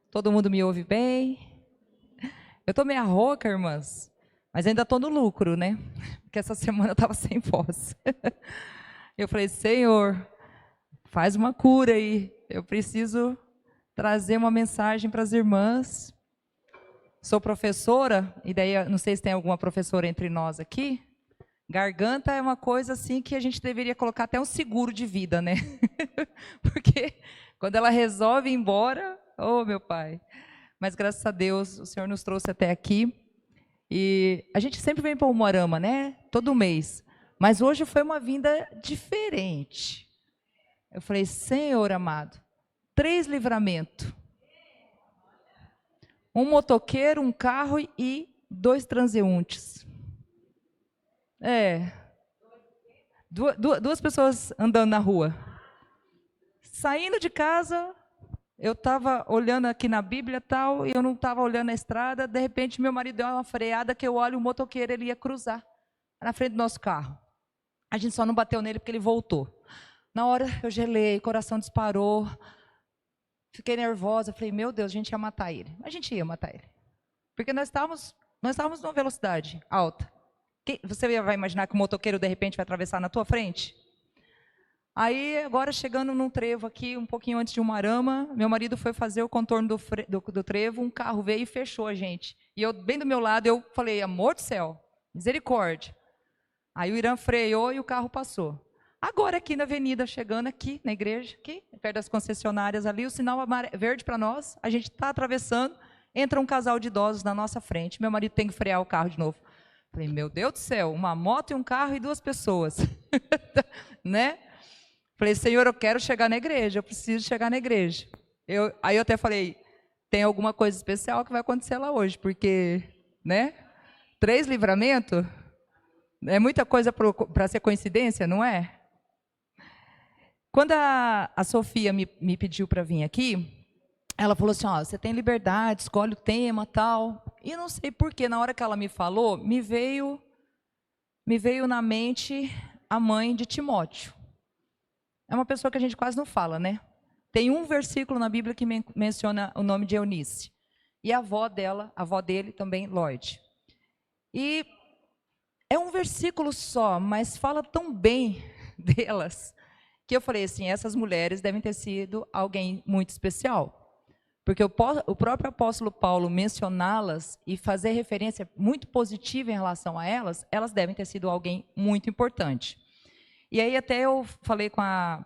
Todo mundo me ouve bem? Eu tô meia rouca, irmãs, mas ainda tô no lucro, né? Porque essa semana eu tava sem voz. Eu falei, Senhor, faz uma cura aí. Eu preciso trazer uma mensagem para as irmãs. Sou professora, e daí não sei se tem alguma professora entre nós aqui. Garganta é uma coisa assim que a gente deveria colocar até um seguro de vida, né? Porque quando ela resolve ir embora, oh meu pai. Mas graças a Deus o Senhor nos trouxe até aqui. E a gente sempre vem para o Umuarama, né? Todo mês. Mas hoje foi uma vinda diferente. Eu falei, Senhor amado, 3 livramentos. Um motoqueiro, um carro e 2 transeuntes. É. Duas pessoas andando na rua. Saindo de casa, eu estava olhando aqui na Bíblia tal, e eu não estava olhando a estrada. De repente, meu marido deu uma freada que eu olho, o motoqueiro ele ia cruzar na frente do nosso carro. A gente só não bateu nele porque ele voltou. Na hora eu gelei, o coração disparou. Fiquei nervosa, falei, meu Deus, a gente ia matar ele. A gente ia matar ele. Porque nós estávamos numa velocidade alta. Você vai imaginar que o motoqueiro, de repente, vai atravessar na tua frente? Aí, agora, chegando num trevo aqui, um pouquinho antes de Umuarama, meu marido foi fazer o contorno do trevo, um carro veio e fechou a gente. E eu, bem do meu lado, eu falei, amor do céu, misericórdia. Aí o Irã freou e o carro passou. Agora aqui na avenida, chegando aqui na igreja, aqui, perto das concessionárias ali, o sinal verde para nós, a gente está atravessando, entra um casal de idosos na nossa frente, meu marido tem que frear o carro de novo. Falei, meu Deus do céu, uma moto e um carro e 2 pessoas. Né? Falei, Senhor, eu quero chegar na igreja, eu preciso chegar na igreja. Aí eu até falei, tem alguma coisa especial que vai acontecer lá hoje, porque, né? 3 livramentos, é muita coisa para ser coincidência, não é? Quando a Sofia me pediu para vir aqui, ela falou assim, ó, você tem liberdade, escolhe o tema, tal. E não sei por que, na hora que ela me falou, me veio na mente a mãe de Timóteo. É uma pessoa que a gente quase não fala, né? Tem um versículo na Bíblia que menciona o nome de Eunice. E a avó dele também, Lloyd. E é um versículo só, mas fala tão bem delas, que eu falei assim, essas mulheres devem ter sido alguém muito especial. Porque o próprio apóstolo Paulo mencioná-las e fazer referência muito positiva em relação a elas, elas devem ter sido alguém muito importante. E aí até eu falei com a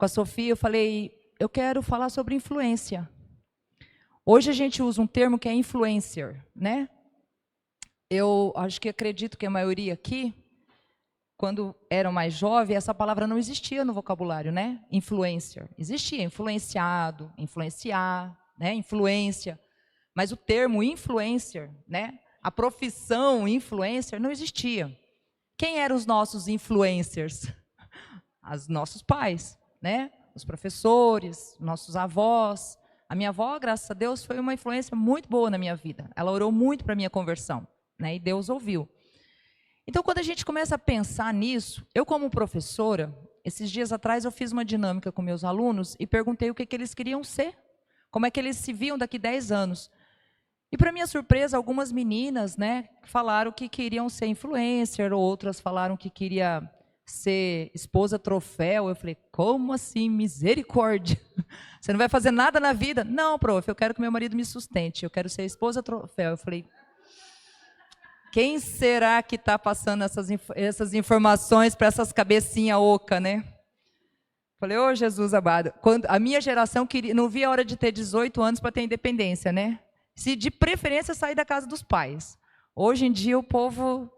Sofia, eu falei, eu quero falar sobre influência. Hoje a gente usa um termo que é influencer, né? Eu acredito que a maioria aqui, quando eram mais jovens, essa palavra não existia no vocabulário, né? Influencer. Existia influenciado, influenciar, né? Influência. Mas o termo influencer, né? A profissão influencer não existia. Quem eram os nossos influencers? Os nossos pais, né? Os professores, nossos avós. A minha avó, graças a Deus, foi uma influência muito boa na minha vida. Ela orou muito para a minha conversão, né? E Deus ouviu. Então, quando a gente começa a pensar nisso, eu como professora, esses dias atrás eu fiz uma dinâmica com meus alunos e perguntei o que eles queriam ser, como é que eles se viam daqui 10 anos. E, para minha surpresa, algumas meninas, né, falaram que queriam ser influencer, outras falaram que queria ser esposa troféu. Eu falei, como assim? Misericórdia! Você não vai fazer nada na vida? Não, prof, eu quero que meu marido me sustente, eu quero ser esposa troféu. Eu falei, quem será que está passando essas informações para essas cabecinhas oca, né? Falei, ô Jesus amado, quando a minha geração não via a hora de ter 18 anos para ter independência, né? Se de preferência sair da casa dos pais. Hoje em dia o povo...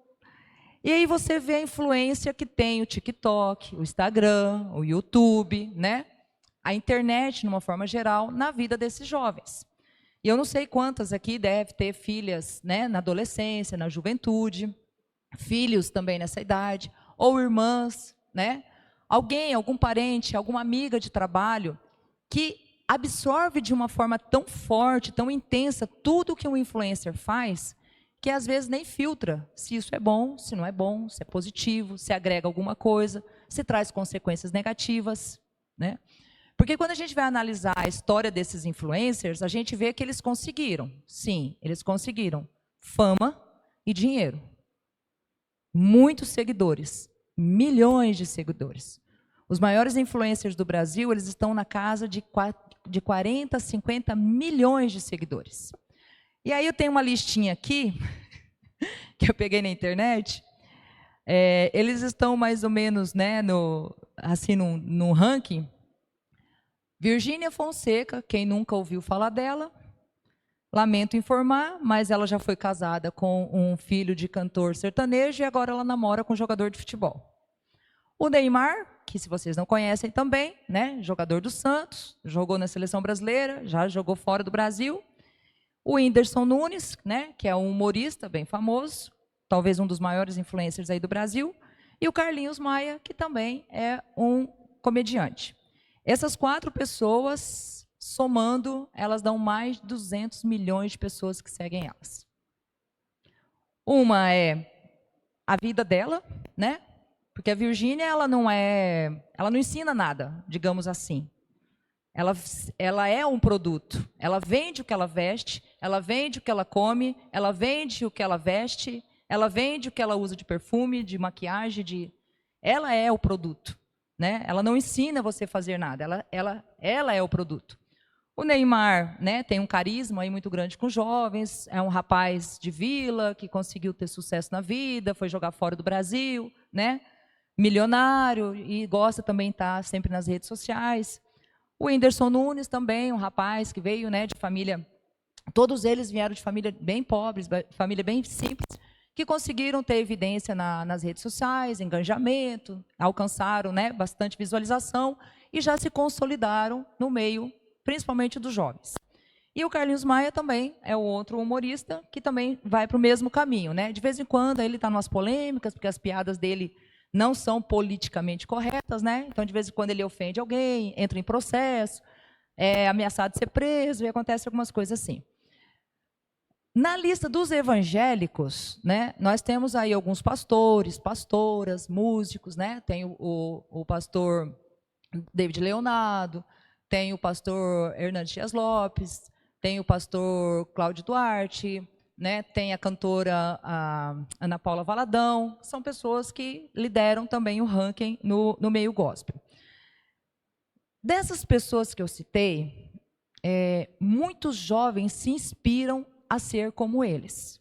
E aí você vê a influência que tem o TikTok, o Instagram, o YouTube, né? A internet, de uma forma geral, na vida desses jovens. E eu não sei quantas aqui devem ter filhas, né, na adolescência, na juventude, filhos também nessa idade, ou irmãs, né? Alguém, algum parente, alguma amiga de trabalho que absorve de uma forma tão forte, tão intensa, tudo que um influencer faz, que às vezes nem filtra se isso é bom, se não é bom, se é positivo, se agrega alguma coisa, se traz consequências negativas, né? Porque quando a gente vai analisar a história desses influencers, a gente vê que eles conseguiram. Sim, eles conseguiram fama e dinheiro. Muitos seguidores, milhões de seguidores. Os maiores influencers do Brasil, eles estão na casa de 40, 50 milhões de seguidores. E aí eu tenho uma listinha aqui, que eu peguei na internet. Eles estão mais ou menos, né, no ranking. Virgínia Fonseca, quem nunca ouviu falar dela, lamento informar, mas ela já foi casada com um filho de cantor sertanejo e agora ela namora com um jogador de futebol. O Neymar, que se vocês não conhecem também, né, jogador do Santos, jogou na seleção brasileira, já jogou fora do Brasil. O Whindersson Nunes, né, que é um humorista bem famoso, talvez um dos maiores influencers aí do Brasil, e o Carlinhos Maia, que também é um comediante. Essas 4 pessoas, somando, elas dão mais de 200 milhões de pessoas que seguem elas. Uma é a vida dela, né? Porque a Virgínia, ela não ensina nada, digamos assim. Ela é um produto. Ela vende o que ela veste, ela vende o que ela come, ela vende o que ela veste, ela vende o que ela usa de perfume, de maquiagem, ela é o produto, né? Ela não ensina você a fazer nada, ela é o produto. O Neymar, né, tem um carisma aí muito grande com jovens, é um rapaz de vila que conseguiu ter sucesso na vida, foi jogar fora do Brasil, né? Milionário e gosta também de estar sempre nas redes sociais. O Whindersson Nunes também, um rapaz que veio, né, de família, todos eles vieram de família bem pobres, família bem simples, que conseguiram ter evidência nas redes sociais, engajamento, alcançaram, né, bastante visualização e já se consolidaram no meio, principalmente dos jovens. E o Carlinhos Maia também é o outro humorista que também vai para o mesmo caminho, né? De vez em quando ele está nas polêmicas, porque as piadas dele não são politicamente corretas, né? Então, de vez em quando ele ofende alguém, entra em processo, é ameaçado de ser preso e acontece algumas coisas assim. Na lista dos evangélicos, né, nós temos aí alguns pastores, pastoras, músicos, né? Tem o pastor David Leonardo, tem o pastor Hernandes Dias Lopes, tem o pastor Cláudio Duarte, né, tem a cantora Ana Paula Valadão, são pessoas que lideram também o ranking no meio gospel. Dessas pessoas que eu citei, muitos jovens se inspiram a ser como eles.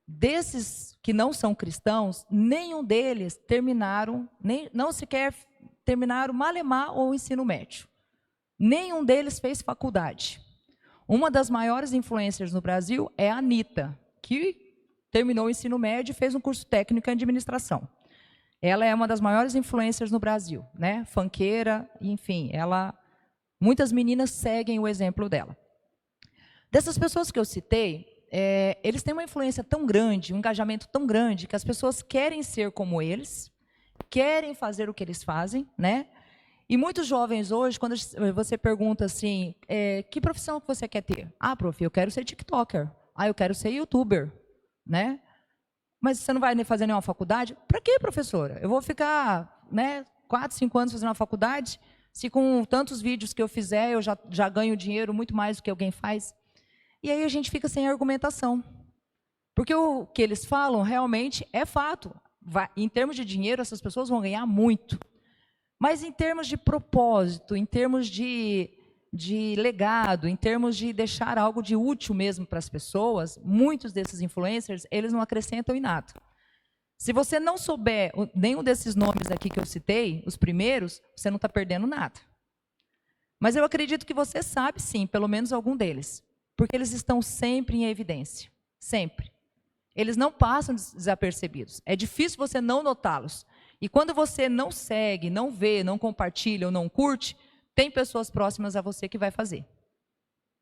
Desses que não são cristãos, nenhum deles não sequer terminaram malemar ou ensino médio. Nenhum deles fez faculdade. Uma das maiores influencers no Brasil é a Anitta, que terminou o ensino médio e fez um curso técnico em administração. Ela é uma das maiores influencers no Brasil, né? Funkeira, enfim, muitas meninas seguem o exemplo dela. Dessas pessoas que eu citei, eles têm uma influência tão grande, um engajamento tão grande, que as pessoas querem ser como eles, querem fazer o que eles fazem, né? E muitos jovens hoje, quando você pergunta assim, que profissão que você quer ter? Ah, prof, eu quero ser TikToker. Ah, eu quero ser YouTuber, né? Mas você não vai fazer nenhuma faculdade? Para quê, professora? Eu vou ficar, né, 4, 5 anos fazendo uma faculdade? Se com tantos vídeos que eu fizer, eu já ganho dinheiro muito mais do que alguém faz? E aí a gente fica sem argumentação. Porque o que eles falam realmente é fato. Em termos de dinheiro, essas pessoas vão ganhar muito. Mas em termos de propósito, em termos de legado, em termos de deixar algo de útil mesmo para as pessoas, muitos desses influencers, eles não acrescentam em nada. Se você não souber nenhum desses nomes aqui que eu citei, os primeiros, você não está perdendo nada. Mas eu acredito que você sabe sim, pelo menos algum deles. Porque eles estão sempre em evidência. Sempre. Eles não passam desapercebidos. É difícil você não notá-los. E quando você não segue, não vê, não compartilha ou não curte, tem pessoas próximas a você que vai fazer.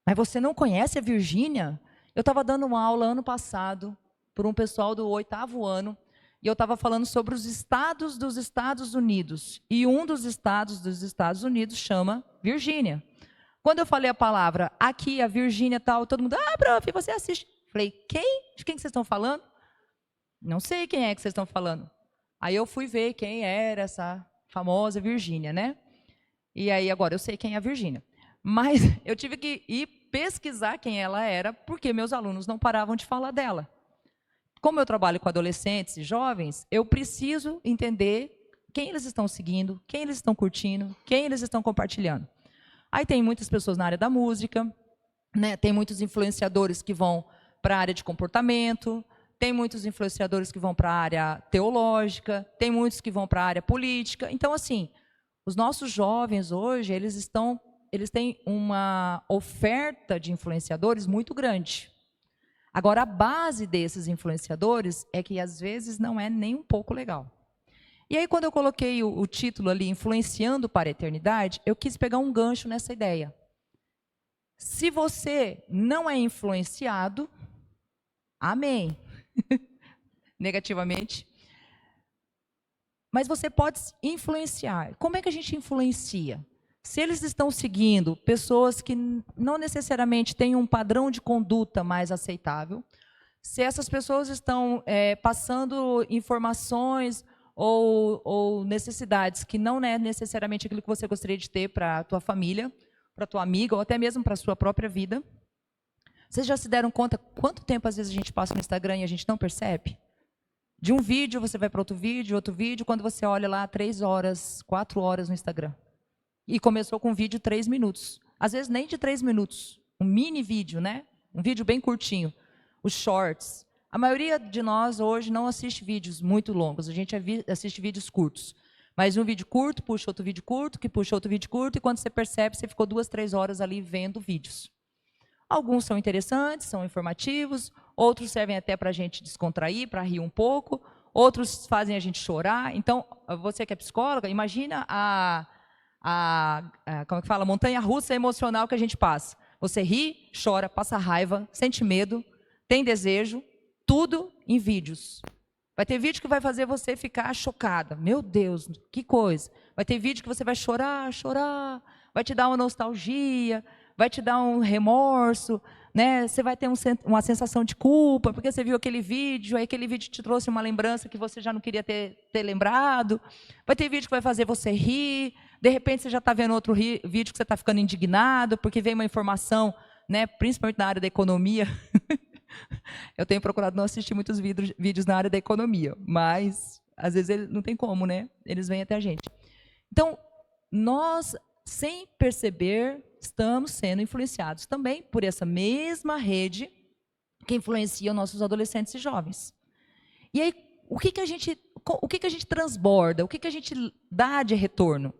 Mas você não conhece a Virgínia? Eu estava dando uma aula ano passado para um pessoal do 8º ano, e eu estava falando sobre os estados dos Estados Unidos. E um dos estados Unidos chama Virgínia. Quando eu falei a palavra aqui, a Virgínia tal, todo mundo, prof, você assiste. Falei, quem? De quem que vocês estão falando? Não sei quem é que vocês estão falando. Aí eu fui ver quem era essa famosa Virgínia, né? E aí agora eu sei quem é a Virgínia. Mas eu tive que ir pesquisar quem ela era, porque meus alunos não paravam de falar dela. Como eu trabalho com adolescentes e jovens, eu preciso entender quem eles estão seguindo, quem eles estão curtindo, quem eles estão compartilhando. Aí tem muitas pessoas na área da música, né? Tem muitos influenciadores que vão para a área de comportamento, tem muitos influenciadores que vão para a área teológica, tem muitos que vão para a área política. Então, assim, os nossos jovens hoje, eles têm uma oferta de influenciadores muito grande. Agora, a base desses influenciadores é que, às vezes, não é nem um pouco legal. E aí, quando eu coloquei o título ali, Influenciando para a Eternidade, eu quis pegar um gancho nessa ideia. Se você não é influenciado, amém. Negativamente. Mas você pode influenciar. Como é que a gente influencia? Se eles estão seguindo pessoas que não necessariamente têm um padrão de conduta mais aceitável, se essas pessoas estão passando informações ou necessidades que não é necessariamente aquilo que você gostaria de ter para a tua família, para a tua amiga, ou até mesmo para a sua própria vida, vocês já se deram conta quanto tempo às vezes a gente passa no Instagram e a gente não percebe? De um vídeo, você vai para outro vídeo, quando você olha lá 3 horas, 4 horas no Instagram. E começou com um vídeo 3 minutos. Às vezes nem de 3 minutos. Um mini vídeo, né? Um vídeo bem curtinho. Os shorts. A maioria de nós hoje não assiste vídeos muito longos. A gente assiste vídeos curtos. Mas um vídeo curto puxa outro vídeo curto, que puxa outro vídeo curto, e quando você percebe, você ficou 2, 3 horas ali vendo vídeos. Alguns são interessantes, são informativos, outros servem até para a gente descontrair, para rir um pouco, outros fazem a gente chorar. Então, você que é psicóloga, imagina como é que fala? Montanha-russa emocional que a gente passa. Você ri, chora, passa raiva, sente medo, tem desejo, tudo em vídeos. Vai ter vídeo que vai fazer você ficar chocada. Meu Deus, que coisa. Vai ter vídeo que você vai chorar, vai te dar uma nostalgia, vai te dar um remorso, né? Você vai ter uma sensação de culpa, porque você viu aquele vídeo, aí aquele vídeo te trouxe uma lembrança que você já não queria ter lembrado. Vai ter vídeo que vai fazer você rir, de repente você já está vendo outro vídeo que você está ficando indignado, porque veio uma informação, né, principalmente na área da economia. Eu tenho procurado não assistir muitos vídeos na área da economia, mas às vezes não tem como, né? Eles vêm até a gente. Então, nós, sem perceber, estamos sendo influenciados também por essa mesma rede que influencia os nossos adolescentes e jovens. E aí, o que a gente transborda? O que a gente dá de retorno?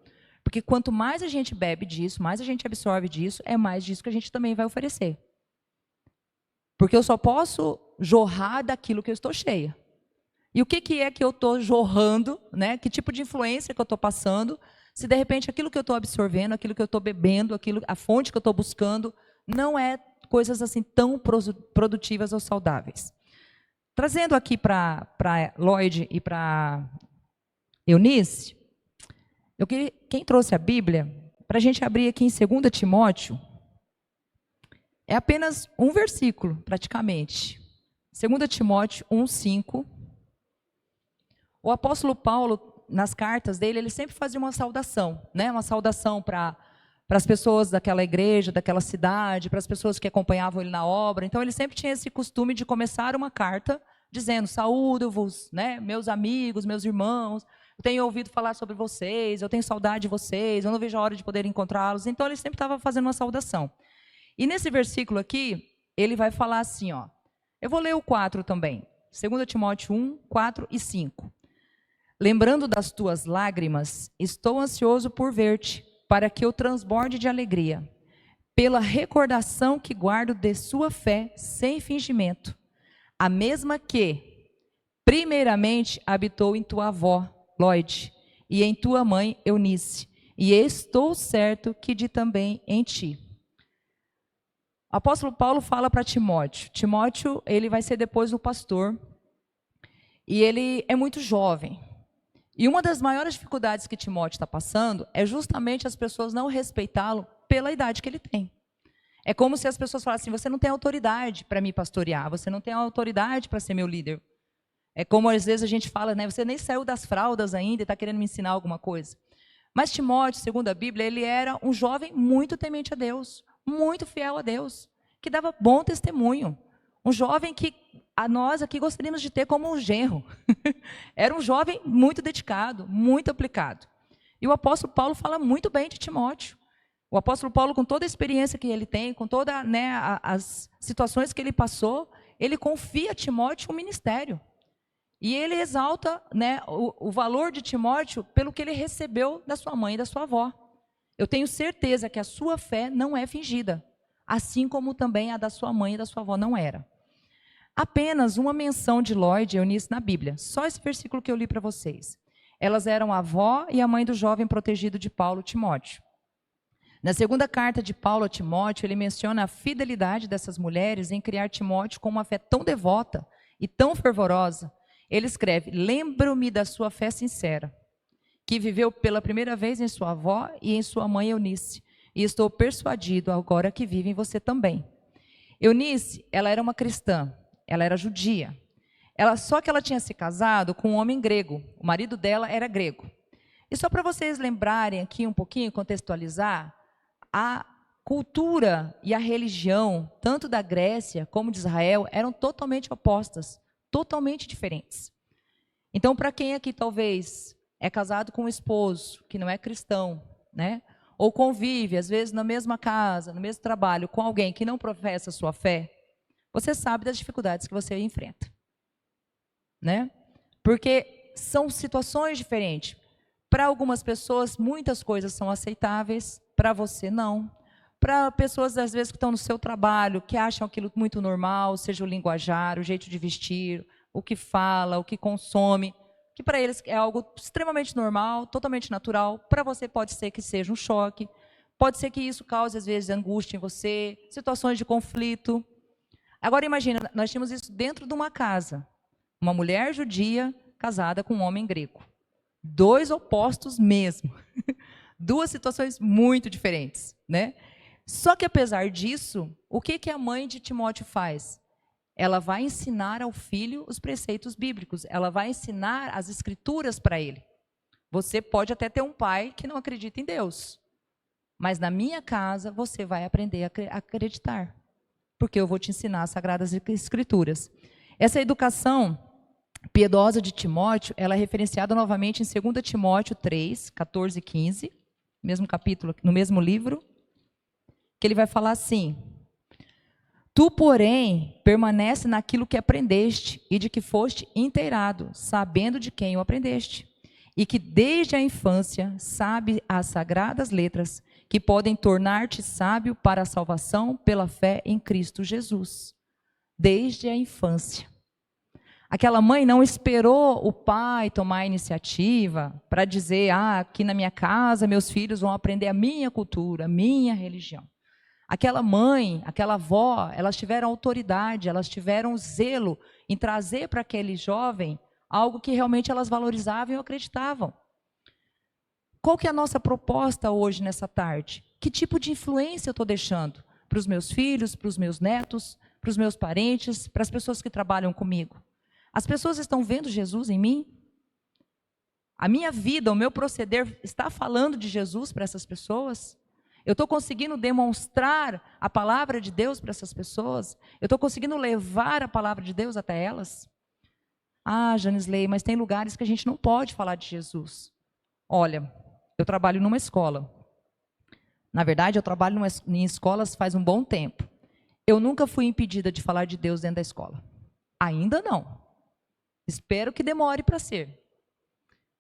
Porque quanto mais a gente bebe disso, mais a gente absorve disso, é mais disso que a gente também vai oferecer. Porque eu só posso jorrar daquilo que eu estou cheia. E o que é que eu estou jorrando, né? Que tipo de influência que eu estou passando, se de repente aquilo que eu estou absorvendo, aquilo que eu estou bebendo, a fonte que eu estou buscando, não é coisas assim tão produtivas ou saudáveis. Trazendo aqui para Lloyd e para Eunice, quem trouxe a Bíblia, para a gente abrir aqui em 2 Timóteo, é apenas um versículo, praticamente. 2 Timóteo 1:5. O apóstolo Paulo, nas cartas dele, ele sempre fazia uma saudação, né? Uma saudação para as pessoas daquela igreja, daquela cidade, para as pessoas que acompanhavam ele na obra. Então, ele sempre tinha esse costume de começar uma carta dizendo: saúdo-vos, né? Meus amigos, meus irmãos, eu tenho ouvido falar sobre vocês, eu tenho saudade de vocês, eu não vejo a hora de poder encontrá-los. Então, ele sempre estava fazendo uma saudação. E nesse versículo aqui, ele vai falar assim, ó. Eu vou ler o 4 também. 2 Timóteo 1, 4 e 5. Lembrando das tuas lágrimas, estou ansioso por ver-te, para que eu transborde de alegria, pela recordação que guardo de sua fé sem fingimento, a mesma que, primeiramente, habitou em tua avó, Lloyd, e em tua mãe, Eunice, e estou certo que de também em ti. O apóstolo Paulo fala para Timóteo. Timóteo, ele vai ser depois o pastor. E ele é muito jovem. E uma das maiores dificuldades que Timóteo está passando é justamente as pessoas não respeitá-lo pela idade que ele tem. É como se as pessoas falassem: você não tem autoridade para me pastorear, você não tem autoridade para ser meu líder. É como às vezes a gente fala, né? Você nem saiu das fraldas ainda e está querendo me ensinar alguma coisa. Mas Timóteo, segundo a Bíblia, ele era um jovem muito temente a Deus, muito fiel a Deus, que dava bom testemunho. Um jovem que a nós aqui gostaríamos de ter como um genro. Era um jovem muito dedicado, muito aplicado. E o apóstolo Paulo fala muito bem de Timóteo. O apóstolo Paulo, com toda a experiência que ele tem, com todas as situações que ele passou, ele confia a Timóteo um ministério. E ele exalta, o valor de Timóteo pelo que ele recebeu da sua mãe e da sua avó. Eu tenho certeza que a sua fé não é fingida, assim como também a da sua mãe e da sua avó não era. Apenas uma menção de Lloyd e Eunice na Bíblia, só esse versículo que eu li para vocês. Elas eram a avó e a mãe do jovem protegido de Paulo, Timóteo. Na segunda carta de Paulo a Timóteo, ele menciona a fidelidade dessas mulheres em criar Timóteo com uma fé tão devota e tão fervorosa. Ele escreve: lembro-me da sua fé sincera, que viveu pela primeira vez em sua avó e em sua mãe Eunice, e estou persuadido agora que vive em você também. Eunice, ela era uma cristã, ela era judia. Só que ela tinha se casado com um homem grego, o marido dela era grego. E só para vocês lembrarem aqui um pouquinho, contextualizar, a cultura e a religião, tanto da Grécia como de Israel, eram totalmente opostas, totalmente diferentes. Então, para quem aqui talvez é casado com um esposo que não é cristão, ou convive, às vezes, na mesma casa, no mesmo trabalho, com alguém que não professa a sua fé, você sabe das dificuldades que você enfrenta. Porque são situações diferentes. Para algumas pessoas, muitas coisas são aceitáveis, para você não. Para pessoas, às vezes, que estão no seu trabalho, que acham aquilo muito normal, seja o linguajar, o jeito de vestir, o que fala, o que consome, que para eles é algo extremamente normal, totalmente natural. Para você pode ser que seja um choque, pode ser que isso cause, às vezes, angústia em você, situações de conflito. Agora, imagina, nós tínhamos isso dentro de uma casa. Uma mulher judia casada com um homem grego. Dois opostos mesmo. Duas situações muito diferentes, Só que, apesar disso, o que a mãe de Timóteo faz? Ela vai ensinar ao filho os preceitos bíblicos. Ela vai ensinar as escrituras para ele. Você pode até ter um pai que não acredita em Deus. Mas na minha casa, você vai aprender a acreditar. Porque eu vou te ensinar as Sagradas Escrituras. Essa educação piedosa de Timóteo, ela é referenciada novamente em 2 Timóteo 3, 14 e 15. Mesmo capítulo, no mesmo livro. Que ele vai falar assim: tu, porém, permanece naquilo que aprendeste e de que foste inteirado, sabendo de quem o aprendeste, e que desde a infância sabe as sagradas letras, que podem tornar-te sábio para a salvação pela fé em Cristo Jesus. Desde a infância. Aquela mãe não esperou o pai tomar a iniciativa para dizer: aqui na minha casa meus filhos vão aprender a minha cultura, a minha religião. Aquela mãe, aquela avó, elas tiveram autoridade, elas tiveram zelo em trazer para aquele jovem algo que realmente elas valorizavam e acreditavam. Qual que é a nossa proposta hoje, nessa tarde? Que tipo de influência eu estou deixando para os meus filhos, para os meus netos, para os meus parentes, para as pessoas que trabalham comigo? As pessoas estão vendo Jesus em mim? A minha vida, o meu proceder está falando de Jesus para essas pessoas? Eu estou conseguindo demonstrar a palavra de Deus para essas pessoas? Eu estou conseguindo levar a palavra de Deus até elas? Janisley, mas tem lugares que a gente não pode falar de Jesus. Olha, eu trabalho numa escola. Na verdade, eu trabalho em escolas faz um bom tempo. Eu nunca fui impedida de falar de Deus dentro da escola. Ainda não. Espero que demore para ser.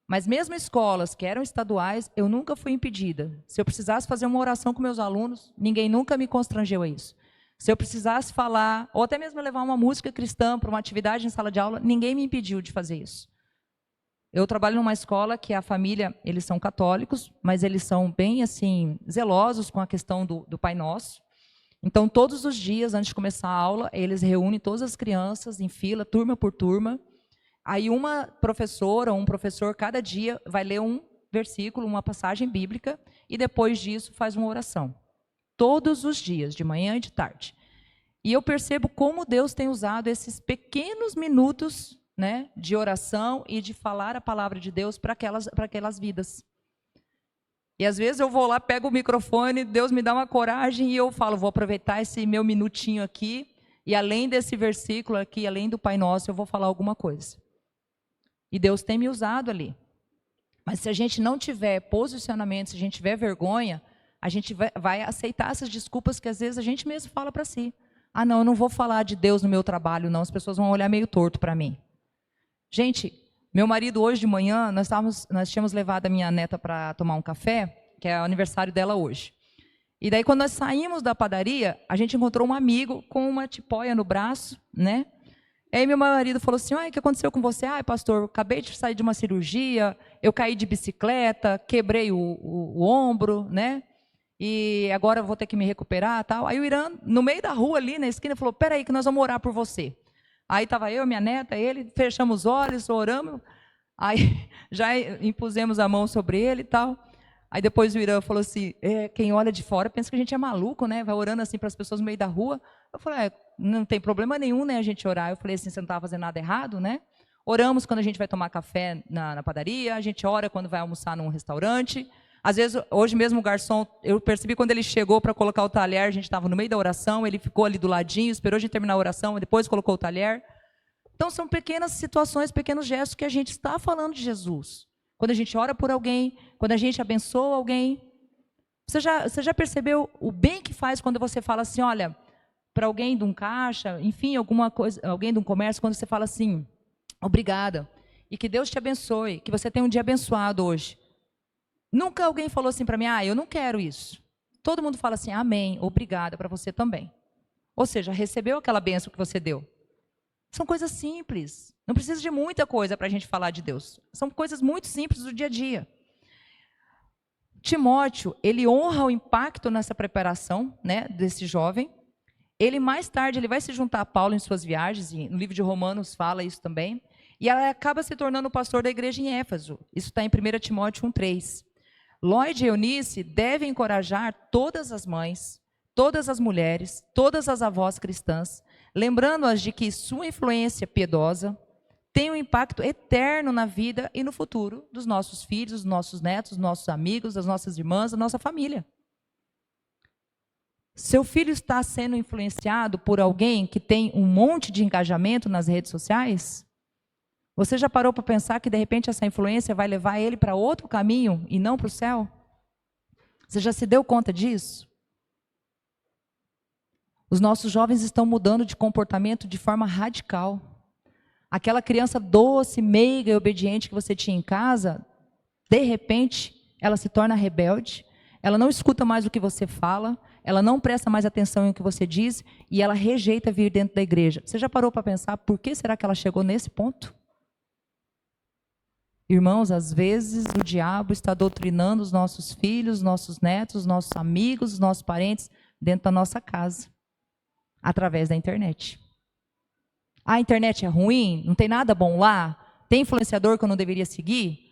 Mas mesmo escolas que eram estaduais, eu nunca fui impedida. Se eu precisasse fazer uma oração com meus alunos, ninguém nunca me constrangeu a isso. Se eu precisasse falar, ou até mesmo levar uma música cristã para uma atividade em sala de aula, ninguém me impediu de fazer isso. Eu trabalho numa escola que a família, eles são católicos, mas eles são bem assim zelosos com a questão do Pai Nosso. Então, todos os dias, antes de começar a aula, eles reúnem todas as crianças em fila, turma por turma. Aí uma professora ou um professor, cada dia, vai ler um versículo, uma passagem bíblica, e depois disso faz uma oração. Todos os dias, de manhã e de tarde. E eu percebo como Deus tem usado esses pequenos minutos, de oração e de falar a palavra de Deus para aquelas vidas. E às vezes eu vou lá, pego o microfone, Deus me dá uma coragem e eu falo, vou aproveitar esse meu minutinho aqui e além desse versículo aqui, além do Pai Nosso, eu vou falar alguma coisa. E Deus tem me usado ali. Mas se a gente não tiver posicionamento, se a gente tiver vergonha, a gente vai aceitar essas desculpas que às vezes a gente mesmo fala para si. Ah, não, eu não vou falar de Deus no meu trabalho, não, as pessoas vão olhar meio torto para mim. Gente, meu marido hoje de manhã, nós tínhamos levado a minha neta para tomar um café, que é o aniversário dela hoje. E daí quando nós saímos da padaria, a gente encontrou um amigo com uma tipóia no braço, né? Aí meu marido falou assim, o que aconteceu com você? Pastor, eu acabei de sair de uma cirurgia, eu caí de bicicleta, quebrei o ombro, né? E agora eu vou ter que me recuperar, tal. Aí o Irã, no meio da rua ali, na esquina, falou, peraí que nós vamos orar por você. Aí estava eu, minha neta, ele, fechamos os olhos, oramos, aí já impusemos a mão sobre ele e tal. Aí depois o Irã falou assim, quem olha de fora pensa que a gente é maluco, né? Vai orando assim para as pessoas no meio da rua. Eu falei, não tem problema nenhum, né, a gente orar. Eu falei assim, você não estava fazendo nada errado, né? Oramos quando a gente vai tomar café na padaria, a gente ora quando vai almoçar num restaurante. Às vezes, hoje mesmo o garçom, eu percebi quando ele chegou para colocar o talher, a gente estava no meio da oração, ele ficou ali do ladinho, esperou a gente terminar a oração, depois colocou o talher. Então, são pequenas situações, pequenos gestos que a gente está falando de Jesus. Quando a gente ora por alguém, quando a gente abençoa alguém. Você já percebeu o bem que faz quando você fala assim, olha, para alguém de um caixa, enfim, alguma coisa, alguém de um comércio, quando você fala assim, obrigada, e que Deus te abençoe, que você tenha um dia abençoado hoje. Nunca alguém falou assim para mim, eu não quero isso. Todo mundo fala assim, amém, obrigada, para você também. Ou seja, recebeu aquela bênção que você deu. São coisas simples. Não precisa de muita coisa para a gente falar de Deus. São coisas muito simples do dia a dia. Timóteo, ele honra o impacto nessa preparação, né, desse jovem. Ele, mais tarde, ele vai se juntar a Paulo em suas viagens, e no livro de Romanos fala isso também. E ela acaba se tornando o pastor da igreja em Éfeso. Isso está em 1 Timóteo 1,3. Lloyd e Eunice devem encorajar todas as mães, todas as mulheres, todas as avós cristãs, lembrando-as de que sua influência piedosa tem um impacto eterno na vida e no futuro dos nossos filhos, dos nossos netos, dos nossos amigos, das nossas irmãs, da nossa família. Seu filho está sendo influenciado por alguém que tem um monte de engajamento nas redes sociais? Você já parou para pensar que, de repente, essa influência vai levar ele para outro caminho e não para o céu? Você já se deu conta disso? Os nossos jovens estão mudando de comportamento de forma radical. Aquela criança doce, meiga e obediente que você tinha em casa, de repente, ela se torna rebelde, ela não escuta mais o que você fala, ela não presta mais atenção em o que você diz e ela rejeita vir dentro da igreja. Você já parou para pensar por que será que ela chegou nesse ponto? Irmãos, às vezes o diabo está doutrinando os nossos filhos, nossos netos, nossos amigos, nossos parentes dentro da nossa casa, através da internet. A internet é ruim? Não tem nada bom lá? Tem influenciador que eu não deveria seguir?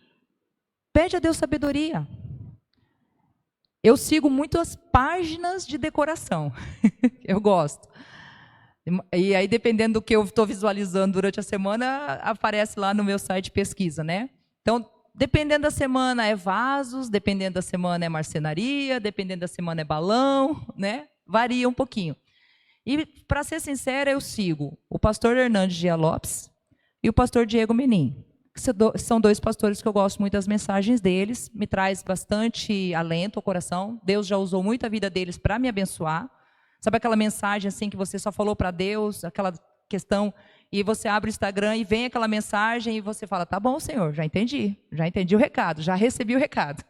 Pede a Deus sabedoria. Eu sigo muitas páginas de decoração. Eu gosto. E aí, dependendo do que eu estou visualizando durante a semana, aparece lá no meu site pesquisa, né? Então, dependendo da semana é vasos, dependendo da semana é marcenaria, dependendo da semana é balão, né? Varia um pouquinho. E, para ser sincera, eu sigo o pastor Hernandes Gia Lopes e o pastor Diego Menin. São dois pastores que eu gosto muito das mensagens deles, me traz bastante alento ao coração. Deus já usou muito a vida deles para me abençoar. Sabe aquela mensagem assim que você só falou para Deus, aquela questão, e você abre o Instagram e vem aquela mensagem e você fala, tá bom, Senhor, já entendi o recado, já recebi o recado.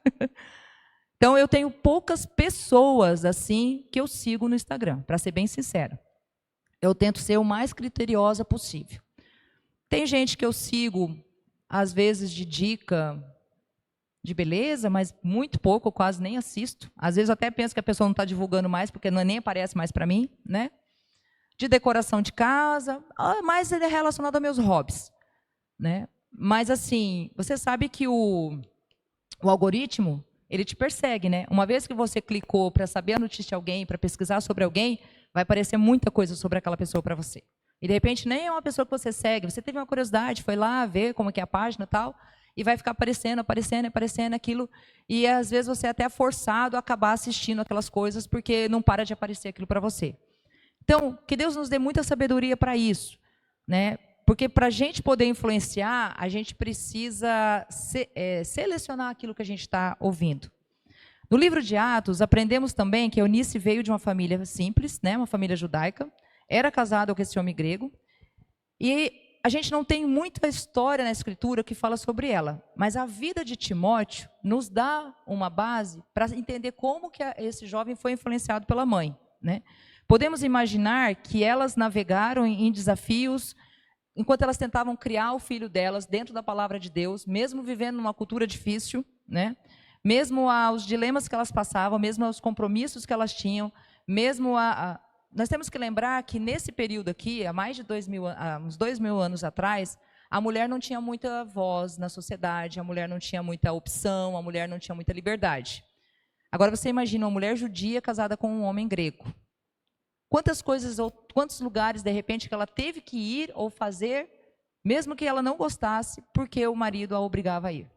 Então, eu tenho poucas pessoas assim que eu sigo no Instagram, para ser bem sincera. Eu tento ser o mais criteriosa possível. Tem gente que eu sigo, às vezes, de dica de beleza, mas muito pouco, eu quase nem assisto. Às vezes eu até penso que a pessoa não está divulgando mais, porque não, nem aparece mais para mim, né? De decoração de casa, mais é relacionado aos meus hobbies, né? Mas, assim, você sabe que o algoritmo, ele te persegue, né? Uma vez que você clicou para saber a notícia de alguém, para pesquisar sobre alguém, vai aparecer muita coisa sobre aquela pessoa para você. E, de repente, nem é uma pessoa que você segue, você teve uma curiosidade, foi lá ver como que é a página e tal, e vai ficar aparecendo, aparecendo, aparecendo aquilo, e às vezes você é até forçado a acabar assistindo aquelas coisas, porque não para de aparecer aquilo para você. Então, que Deus nos dê muita sabedoria para isso, né? Porque para a gente poder influenciar, a gente precisa selecionar aquilo que a gente está ouvindo. No livro de Atos, aprendemos também que Eunice veio de uma família simples, né? Uma família judaica, era casada com esse homem grego, e a gente não tem muita história na Escritura que fala sobre ela, mas a vida de Timóteo nos dá uma base para entender como que esse jovem foi influenciado pela mãe, né? Podemos imaginar que elas navegaram em desafios enquanto elas tentavam criar o filho delas dentro da palavra de Deus, mesmo vivendo numa cultura difícil, né? Mesmo aos dilemas que elas passavam, mesmo aos compromissos que elas tinham, mesmo nós temos que lembrar que nesse período aqui, há mais de uns 2000 anos atrás, a mulher não tinha muita voz na sociedade, a mulher não tinha muita opção, a mulher não tinha muita liberdade. Agora você imagina uma mulher judia casada com um homem grego. Quantas coisas ou quantos lugares, de repente, que ela teve que ir ou fazer, mesmo que ela não gostasse, porque o marido a obrigava a ir.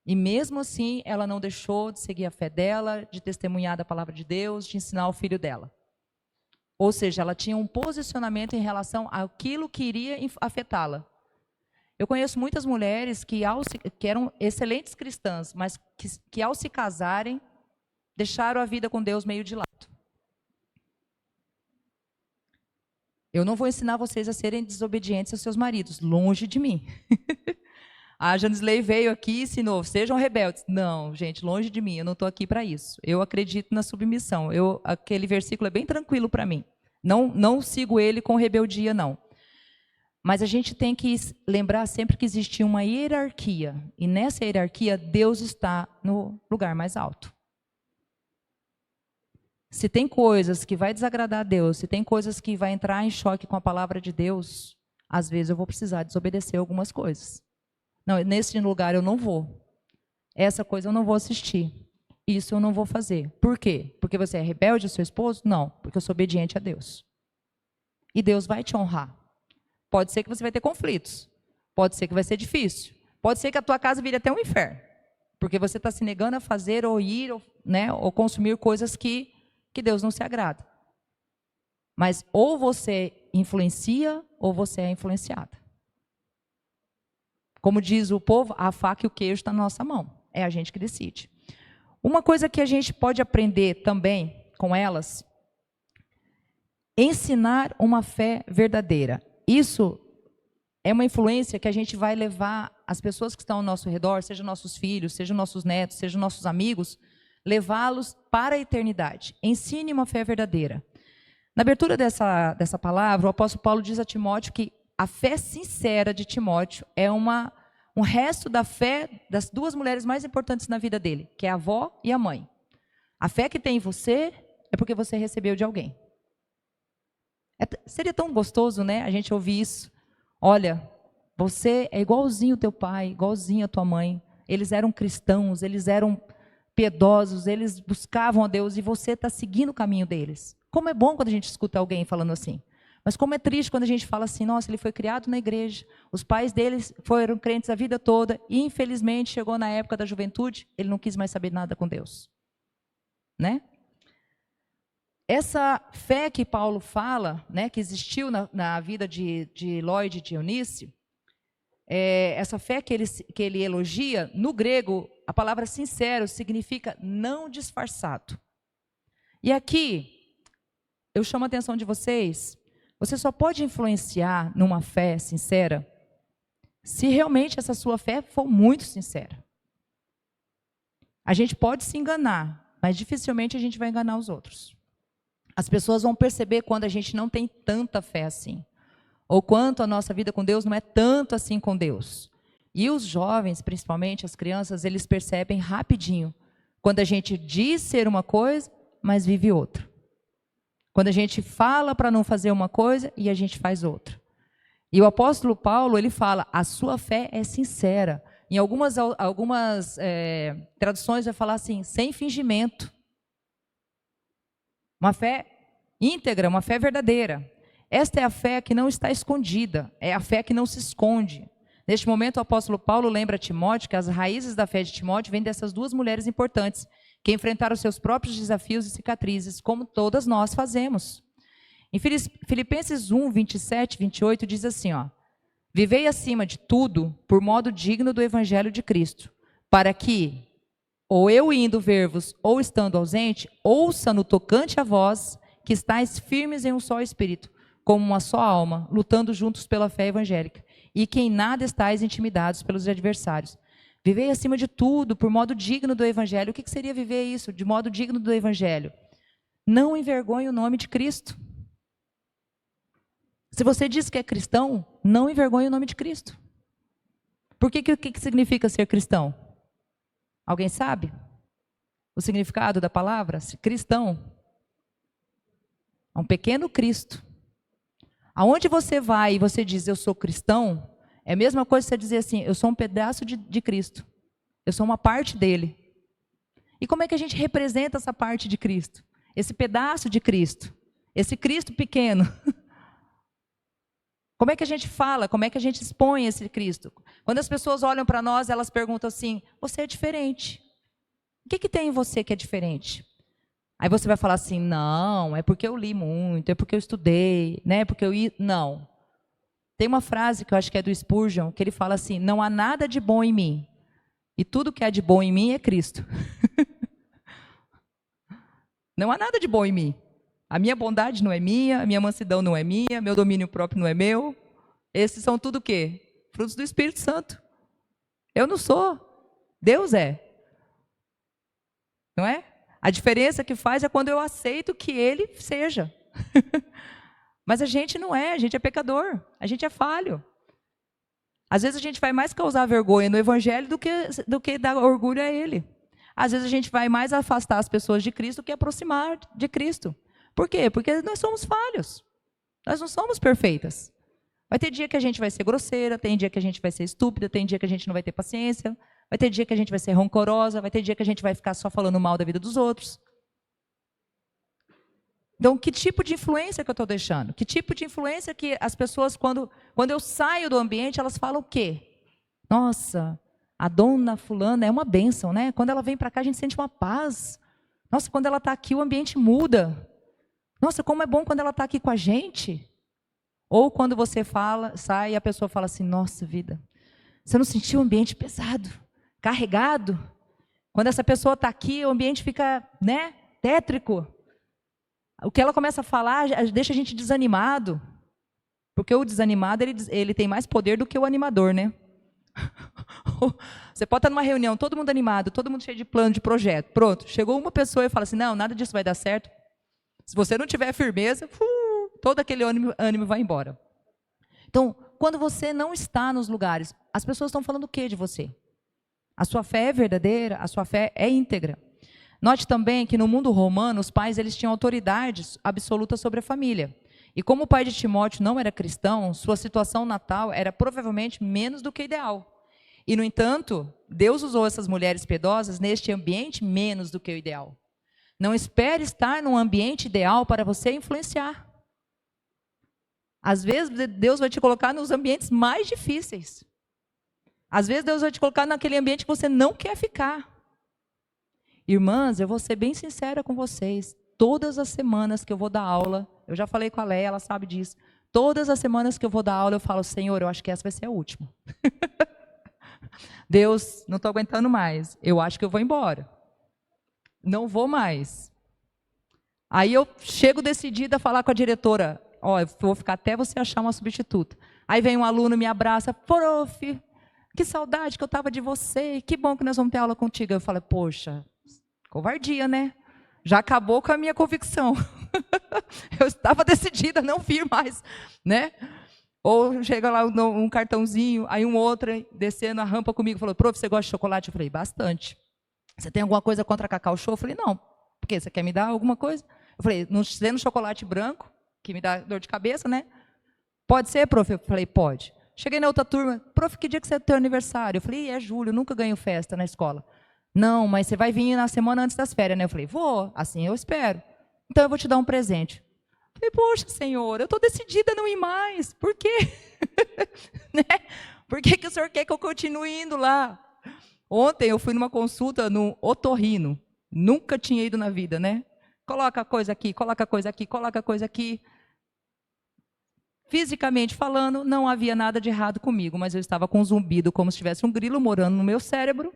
E mesmo assim, ela não deixou de seguir a fé dela, de testemunhar da palavra de Deus, de ensinar o filho dela. Ou seja, ela tinha um posicionamento em relação àquilo que iria afetá-la. Eu conheço muitas mulheres que eram excelentes cristãs, mas que ao se casarem, deixaram a vida com Deus meio de lado. Eu não vou ensinar vocês a serem desobedientes aos seus maridos, longe de mim. A Janisley veio aqui e ensinou, sejam rebeldes. Não, gente, longe de mim, eu não estou aqui para isso. Eu acredito na submissão. Aquele versículo é bem tranquilo para mim. Não sigo ele com rebeldia, não. Mas a gente tem que lembrar sempre que existe uma hierarquia. E nessa hierarquia, Deus está no lugar mais alto. Se tem coisas que vai desagradar a Deus, se tem coisas que vai entrar em choque com a palavra de Deus, às vezes eu vou precisar desobedecer algumas coisas. Não, nesse lugar eu não vou. Essa coisa eu não vou assistir. Isso eu não vou fazer. Por quê? Porque você é rebelde ao seu esposo? Não, porque eu sou obediente a Deus. E Deus vai te honrar. Pode ser que você vai ter conflitos. Pode ser que vai ser difícil. Pode ser que a tua casa vire até um inferno. Porque você está se negando a fazer ou ir, ou consumir coisas que Deus não se agrada. Mas ou você influencia ou você é influenciada. Como diz o povo, a faca e o queijo estão na nossa mão. É a gente que decide. Uma coisa que a gente pode aprender também com elas, ensinar uma fé verdadeira. Isso é uma influência que a gente vai levar as pessoas que estão ao nosso redor, sejam nossos filhos, sejam nossos netos, sejam nossos amigos, levá-los para a eternidade. Ensine uma fé verdadeira. Na abertura dessa palavra, o apóstolo Paulo diz a Timóteo que a fé sincera de Timóteo é um resto da fé das duas mulheres mais importantes na vida dele, que é a avó e a mãe. A fé que tem em você é porque você recebeu de alguém. Seria tão gostoso, né, a gente ouvir isso. Olha, você é igualzinho o teu pai, igualzinho a tua mãe. Eles eram cristãos, eles eram piedosos, eles buscavam a Deus e você está seguindo o caminho deles. Como é bom quando a gente escuta alguém falando assim. Mas como é triste quando a gente fala assim, nossa, ele foi criado na igreja, os pais deles foram crentes a vida toda e infelizmente chegou na época da juventude, ele não quis mais saber nada com Deus. Né? Essa fé que Paulo fala, né, que existiu na vida de Lloyd e de Eunice, essa fé que ele elogia, no grego, a palavra sincero significa não disfarçado. E aqui, eu chamo a atenção de vocês, você só pode influenciar numa fé sincera se realmente essa sua fé for muito sincera. A gente pode se enganar, mas dificilmente a gente vai enganar os outros. As pessoas vão perceber quando a gente não tem tanta fé assim. Ou quanto a nossa vida com Deus não é tanto assim com Deus. E os jovens, principalmente as crianças, eles percebem rapidinho. Quando a gente diz ser uma coisa, mas vive outra. Quando a gente fala para não fazer uma coisa e a gente faz outra. E o apóstolo Paulo, ele fala, a sua fé é sincera. Em algumas traduções vai falar assim, sem fingimento. Uma fé íntegra, uma fé verdadeira. Esta é a fé que não está escondida, é a fé que não se esconde. Neste momento, o apóstolo Paulo lembra a Timóteo que as raízes da fé de Timóteo vêm dessas duas mulheres importantes, que enfrentaram seus próprios desafios e cicatrizes, como todas nós fazemos. Em Filipenses 1, 27 e 28 diz assim, vivei acima de tudo por modo digno do evangelho de Cristo, para que, ou eu indo ver-vos, ou estando ausente, ouça no tocante a vós, que estáis firmes em um só espírito, como uma só alma, lutando juntos pela fé evangélica, e que em nada estáis intimidados pelos adversários. Vivei acima de tudo por modo digno do evangelho. O que seria viver isso, de modo digno do evangelho? Não envergonhe o nome de Cristo. Se você diz que é cristão, não envergonhe o nome de Cristo. Por que significa ser cristão? Alguém sabe? O significado da palavra? Cristão. É um pequeno Cristo. Aonde você vai e você diz, eu sou cristão, é a mesma coisa que você dizer assim, eu sou um pedaço de Cristo. Eu sou uma parte dele. E como é que a gente representa essa parte de Cristo? Esse pedaço de Cristo. Esse Cristo pequeno. Como é que a gente fala? Como é que a gente expõe esse Cristo? Quando as pessoas olham para nós, elas perguntam assim, você é diferente. O que tem em você que é diferente? Aí você vai falar assim, não, é porque eu li muito, é porque eu estudei, né? Porque eu não. Tem uma frase que eu acho que é do Spurgeon, que ele fala assim, não há nada de bom em mim. E tudo que há de bom em mim é Cristo. Não há nada de bom em mim. A minha bondade não é minha, a minha mansidão não é minha, meu domínio próprio não é meu. Esses são tudo o quê? Frutos do Espírito Santo. Eu não sou. Deus é. Não é? A diferença que faz é quando eu aceito que Ele seja. Mas a gente não é, a gente é pecador, a gente é falho. Às vezes a gente vai mais causar vergonha no Evangelho do que dar orgulho a Ele. Às vezes a gente vai mais afastar as pessoas de Cristo do que aproximar de Cristo. Por quê? Porque nós somos falhos. Nós não somos perfeitas. Vai ter dia que a gente vai ser grosseira, tem dia que a gente vai ser estúpida, tem dia que a gente não vai ter paciência, vai ter dia que a gente vai ser rancorosa, vai ter dia que a gente vai ficar só falando mal da vida dos outros. Então, que tipo de influência que eu estou deixando? Que tipo de influência que as pessoas, quando eu saio do ambiente, elas falam o quê? Nossa, a dona fulana é uma bênção, né? Quando ela vem para cá, a gente sente uma paz. Nossa, quando ela está aqui, o ambiente muda. Nossa, como é bom quando ela está aqui com a gente. Ou quando você sai e a pessoa fala assim, nossa vida, você não sentiu o ambiente pesado, carregado? Quando essa pessoa está aqui, o ambiente fica, né, tétrico. O que ela começa a falar deixa a gente desanimado. Porque o desanimado, ele tem mais poder do que o animador, né? Você pode estar numa reunião, todo mundo animado, todo mundo cheio de plano, de projeto. Pronto, chegou uma pessoa e fala assim, não, nada disso vai dar certo. Se você não tiver firmeza, todo aquele ânimo vai embora. Então, quando você não está nos lugares, as pessoas estão falando o que de você? A sua fé é verdadeira, a sua fé é íntegra. Note também que no mundo romano, os pais eles tinham autoridade absoluta sobre a família. E como o pai de Timóteo não era cristão, sua situação natal era provavelmente menos do que ideal. E, no entanto, Deus usou essas mulheres piedosas neste ambiente menos do que o ideal. Não espere estar num ambiente ideal para você influenciar. Às vezes, Deus vai te colocar nos ambientes mais difíceis. Às vezes, Deus vai te colocar naquele ambiente que você não quer ficar. Irmãs, eu vou ser bem sincera com vocês. Todas as semanas que eu vou dar aula, eu já falei com a Leia, ela sabe disso. Todas as semanas que eu vou dar aula, eu falo, Senhor, eu acho que essa vai ser a última. Deus, não estou aguentando mais. Eu acho que eu vou embora. Não vou mais. Aí eu chego decidida a falar com a diretora. Ó, eu vou ficar até você achar uma substituta. Aí vem um aluno, me abraça. Prof, que saudade que eu estava de você. Que bom que nós vamos ter aula contigo. Eu falo, poxa, covardia, né? Já acabou com a minha convicção. Eu estava decidida a não vir mais, né? Ou chega lá um cartãozinho, aí um outro descendo a rampa comigo, falou, prof, você gosta de chocolate? Eu falei, bastante. Você tem alguma coisa contra Cacau Show? Eu falei, não. Por quê? Você quer me dar alguma coisa? Eu falei, não sendo chocolate branco, que me dá dor de cabeça, né? Pode ser, prof? Eu falei, pode. Cheguei na outra turma, prof, que dia que você é teu aniversário? Eu falei, é julho, nunca ganho festa na escola. Não, mas você vai vir na semana antes das férias, né? Eu falei, vou, assim eu espero. Então eu vou te dar um presente. Eu falei, poxa, Senhor, eu estou decidida a não ir mais. Por quê? Né? Por que o senhor quer que eu continue indo lá? Ontem eu fui numa consulta no otorrino. Nunca tinha ido na vida, né? Coloca a coisa aqui, coloca a coisa aqui, coloca a coisa aqui. Fisicamente falando, não havia nada de errado comigo, mas eu estava com um zumbido como se tivesse um grilo morando no meu cérebro,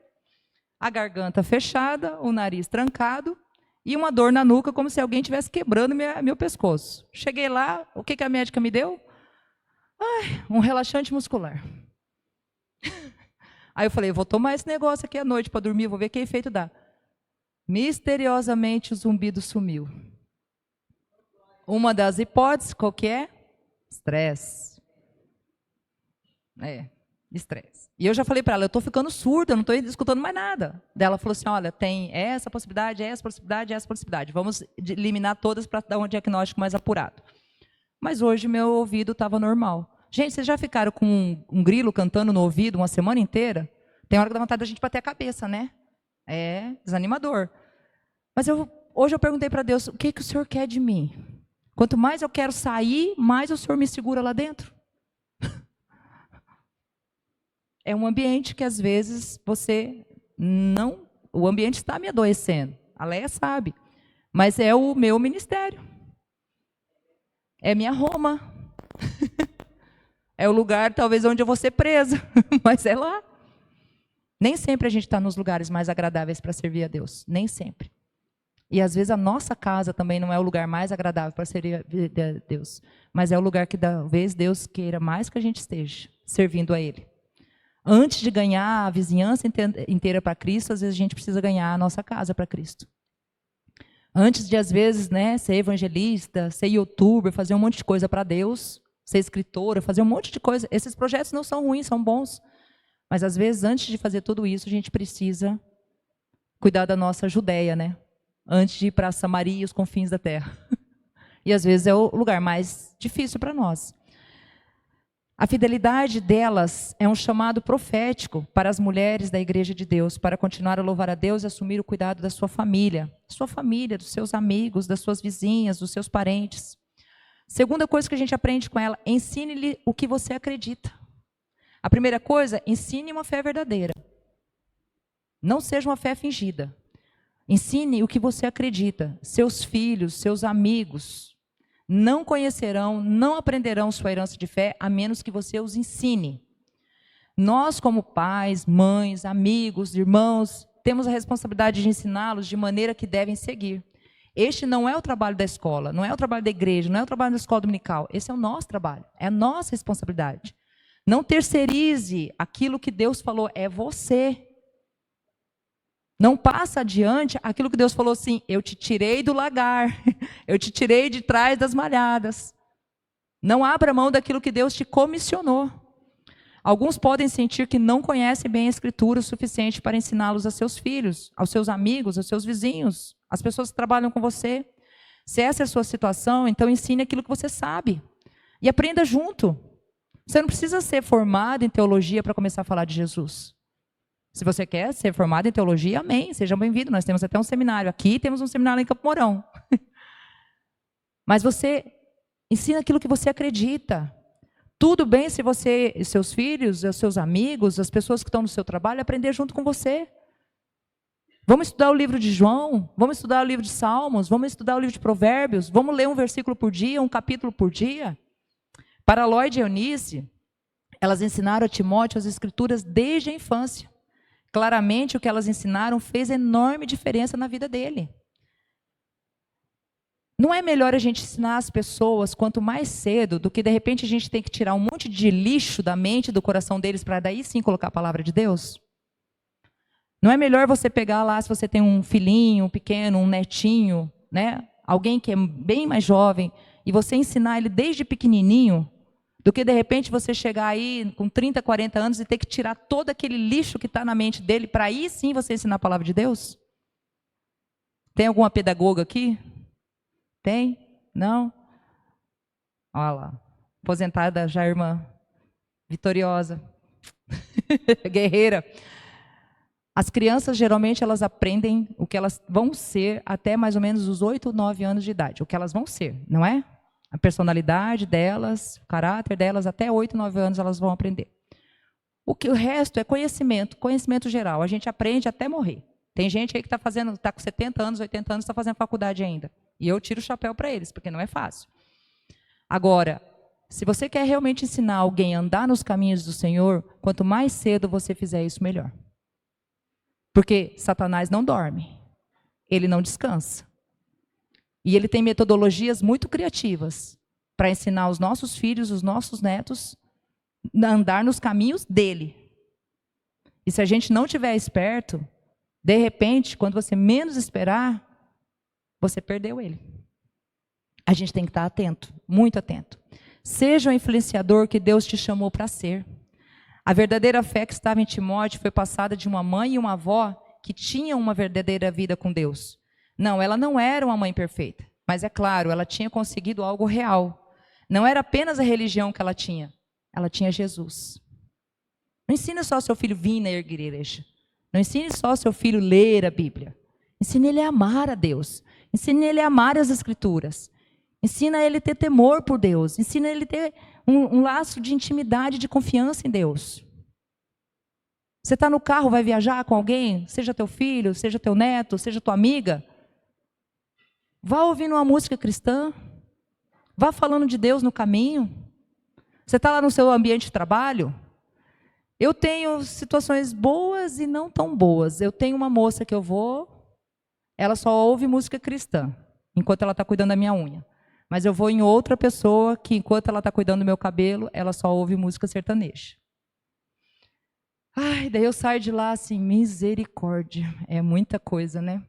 a garganta fechada, o nariz trancado e uma dor na nuca como se alguém estivesse quebrando meu pescoço. Cheguei lá, o que a médica me deu? Um relaxante muscular. Aí eu falei, vou tomar esse negócio aqui à noite para dormir, vou ver que efeito dá. Misteriosamente o zumbido sumiu. Uma das hipóteses, qual que é? Estresse. Estresse. E eu já falei para ela, eu estou ficando surda, eu não estou escutando mais nada. Daí ela falou assim, olha, tem essa possibilidade, essa possibilidade, essa possibilidade. Vamos eliminar todas para dar um diagnóstico mais apurado. Mas hoje meu ouvido estava normal. Gente, vocês já ficaram com um grilo cantando no ouvido uma semana inteira? Tem hora que dá vontade da gente bater a cabeça, né? É desanimador. Mas hoje eu perguntei para Deus, o que o Senhor quer de mim? Quanto mais eu quero sair, mais o Senhor me segura lá dentro. É um ambiente que às vezes você não... O ambiente está me adoecendo. A Leia sabe. Mas é o meu ministério. É minha Roma. É o lugar talvez onde eu vou ser presa. Mas é lá. Nem sempre a gente está nos lugares mais agradáveis para servir a Deus. Nem sempre. E às vezes a nossa casa também não é o lugar mais agradável para servir a Deus. Mas é o lugar que talvez Deus queira mais que a gente esteja servindo a Ele. Antes de ganhar a vizinhança inteira para Cristo, às vezes a gente precisa ganhar a nossa casa para Cristo. Antes de, às vezes, né, ser evangelista, ser youtuber, fazer um monte de coisa para Deus, ser escritora, fazer um monte de coisa. Esses projetos não são ruins, são bons. Mas, às vezes, antes de fazer tudo isso, a gente precisa cuidar da nossa Judéia, né? Antes de ir para Samaria e os confins da terra. E, às vezes, é o lugar mais difícil para nós. A fidelidade delas é um chamado profético para as mulheres da Igreja de Deus, para continuar a louvar a Deus e assumir o cuidado da sua família, dos seus amigos, das suas vizinhas, dos seus parentes. Segunda coisa que a gente aprende com ela, ensine-lhe o que você acredita. A primeira coisa, ensine uma fé verdadeira. Não seja uma fé fingida. Ensine o que você acredita. Seus filhos, seus amigos não conhecerão, não aprenderão sua herança de fé, a menos que você os ensine. Nós, como pais, mães, amigos, irmãos, temos a responsabilidade de ensiná-los de maneira que devem seguir. Este não é o trabalho da escola, não é o trabalho da igreja, não é o trabalho da escola dominical. Esse é o nosso trabalho, é a nossa responsabilidade. Não terceirize aquilo que Deus falou, é você. Não passa adiante aquilo que Deus falou assim, eu te tirei do lagar, eu te tirei de trás das malhadas. Não abra mão daquilo que Deus te comissionou. Alguns podem sentir que não conhecem bem a Escritura o suficiente para ensiná-los a seus filhos, aos seus amigos, aos seus vizinhos, às pessoas que trabalham com você. Se essa é a sua situação, então ensine aquilo que você sabe. E aprenda junto. Você não precisa ser formado em teologia para começar a falar de Jesus. Se você quer ser formado em teologia, amém, seja bem-vindo. Nós temos até um seminário aqui, temos um seminário em Campo Mourão. Mas você ensina aquilo que você acredita. Tudo bem se você, seus filhos, os seus amigos, as pessoas que estão no seu trabalho, aprender junto com você. Vamos estudar o livro de João, vamos estudar o livro de Salmos, vamos estudar o livro de Provérbios, vamos ler um versículo por dia, um capítulo por dia. Para Lloyd e Eunice, elas ensinaram a Timóteo as Escrituras desde a infância. Claramente, o que elas ensinaram fez enorme diferença na vida dele. Não é melhor a gente ensinar as pessoas quanto mais cedo do que, de repente, a gente tem que tirar um monte de lixo da mente e do coração deles para daí sim colocar a palavra de Deus? Não é melhor você pegar lá, se você tem um filhinho pequeno, um netinho, né? Alguém que é bem mais jovem, e você ensinar ele desde pequenininho, do que, de repente, você chegar aí com 30, 40 anos e ter que tirar todo aquele lixo que está na mente dele para aí sim você ensinar a palavra de Deus? Tem alguma pedagoga aqui? Tem? Não? Olha lá. Aposentada já, irmã. Vitoriosa. Guerreira. As crianças, geralmente, elas aprendem o que elas vão ser até mais ou menos os 8, 9 anos de idade. O que elas vão ser, não é? A personalidade delas, o caráter delas, até 8, 9 anos elas vão aprender. O resto é conhecimento, conhecimento geral. A gente aprende até morrer. Tem gente aí que está com 70 anos, 80 anos, está fazendo faculdade ainda. E eu tiro o chapéu para eles, porque não é fácil. Agora, se você quer realmente ensinar alguém a andar nos caminhos do Senhor, quanto mais cedo você fizer isso, melhor. Porque Satanás não dorme. Ele não descansa. E ele tem metodologias muito criativas para ensinar os nossos filhos, os nossos netos, a andar nos caminhos dele. E se a gente não estiver esperto, de repente, quando você menos esperar, você perdeu ele. A gente tem que estar atento, muito atento. Seja o influenciador que Deus te chamou para ser. A verdadeira fé que estava em Timóteo foi passada de uma mãe e uma avó que tinham uma verdadeira vida com Deus. Não, ela não era uma mãe perfeita, mas é claro, ela tinha conseguido algo real. Não era apenas a religião que ela tinha Jesus. Não ensine só seu filho vir na igreja. Não ensine só seu filho ler a Bíblia. Ensine ele a amar a Deus. Ensine ele a amar as Escrituras. Ensina ele a ter temor por Deus. Ensina ele a ter um laço de intimidade, de confiança em Deus. Você está no carro, vai viajar com alguém, seja teu filho, seja teu neto, seja tua amiga. Vá ouvindo uma música cristã. Vá falando de Deus no caminho. Você está lá no seu ambiente de trabalho. Eu tenho situações boas e não tão boas. Eu tenho uma moça que eu vou, ela só ouve música cristã, enquanto ela está cuidando da minha unha. Mas eu vou em outra pessoa que, enquanto ela está cuidando do meu cabelo, ela só ouve música sertaneja. Ai, daí eu saio de lá assim, misericórdia. É muita coisa, né?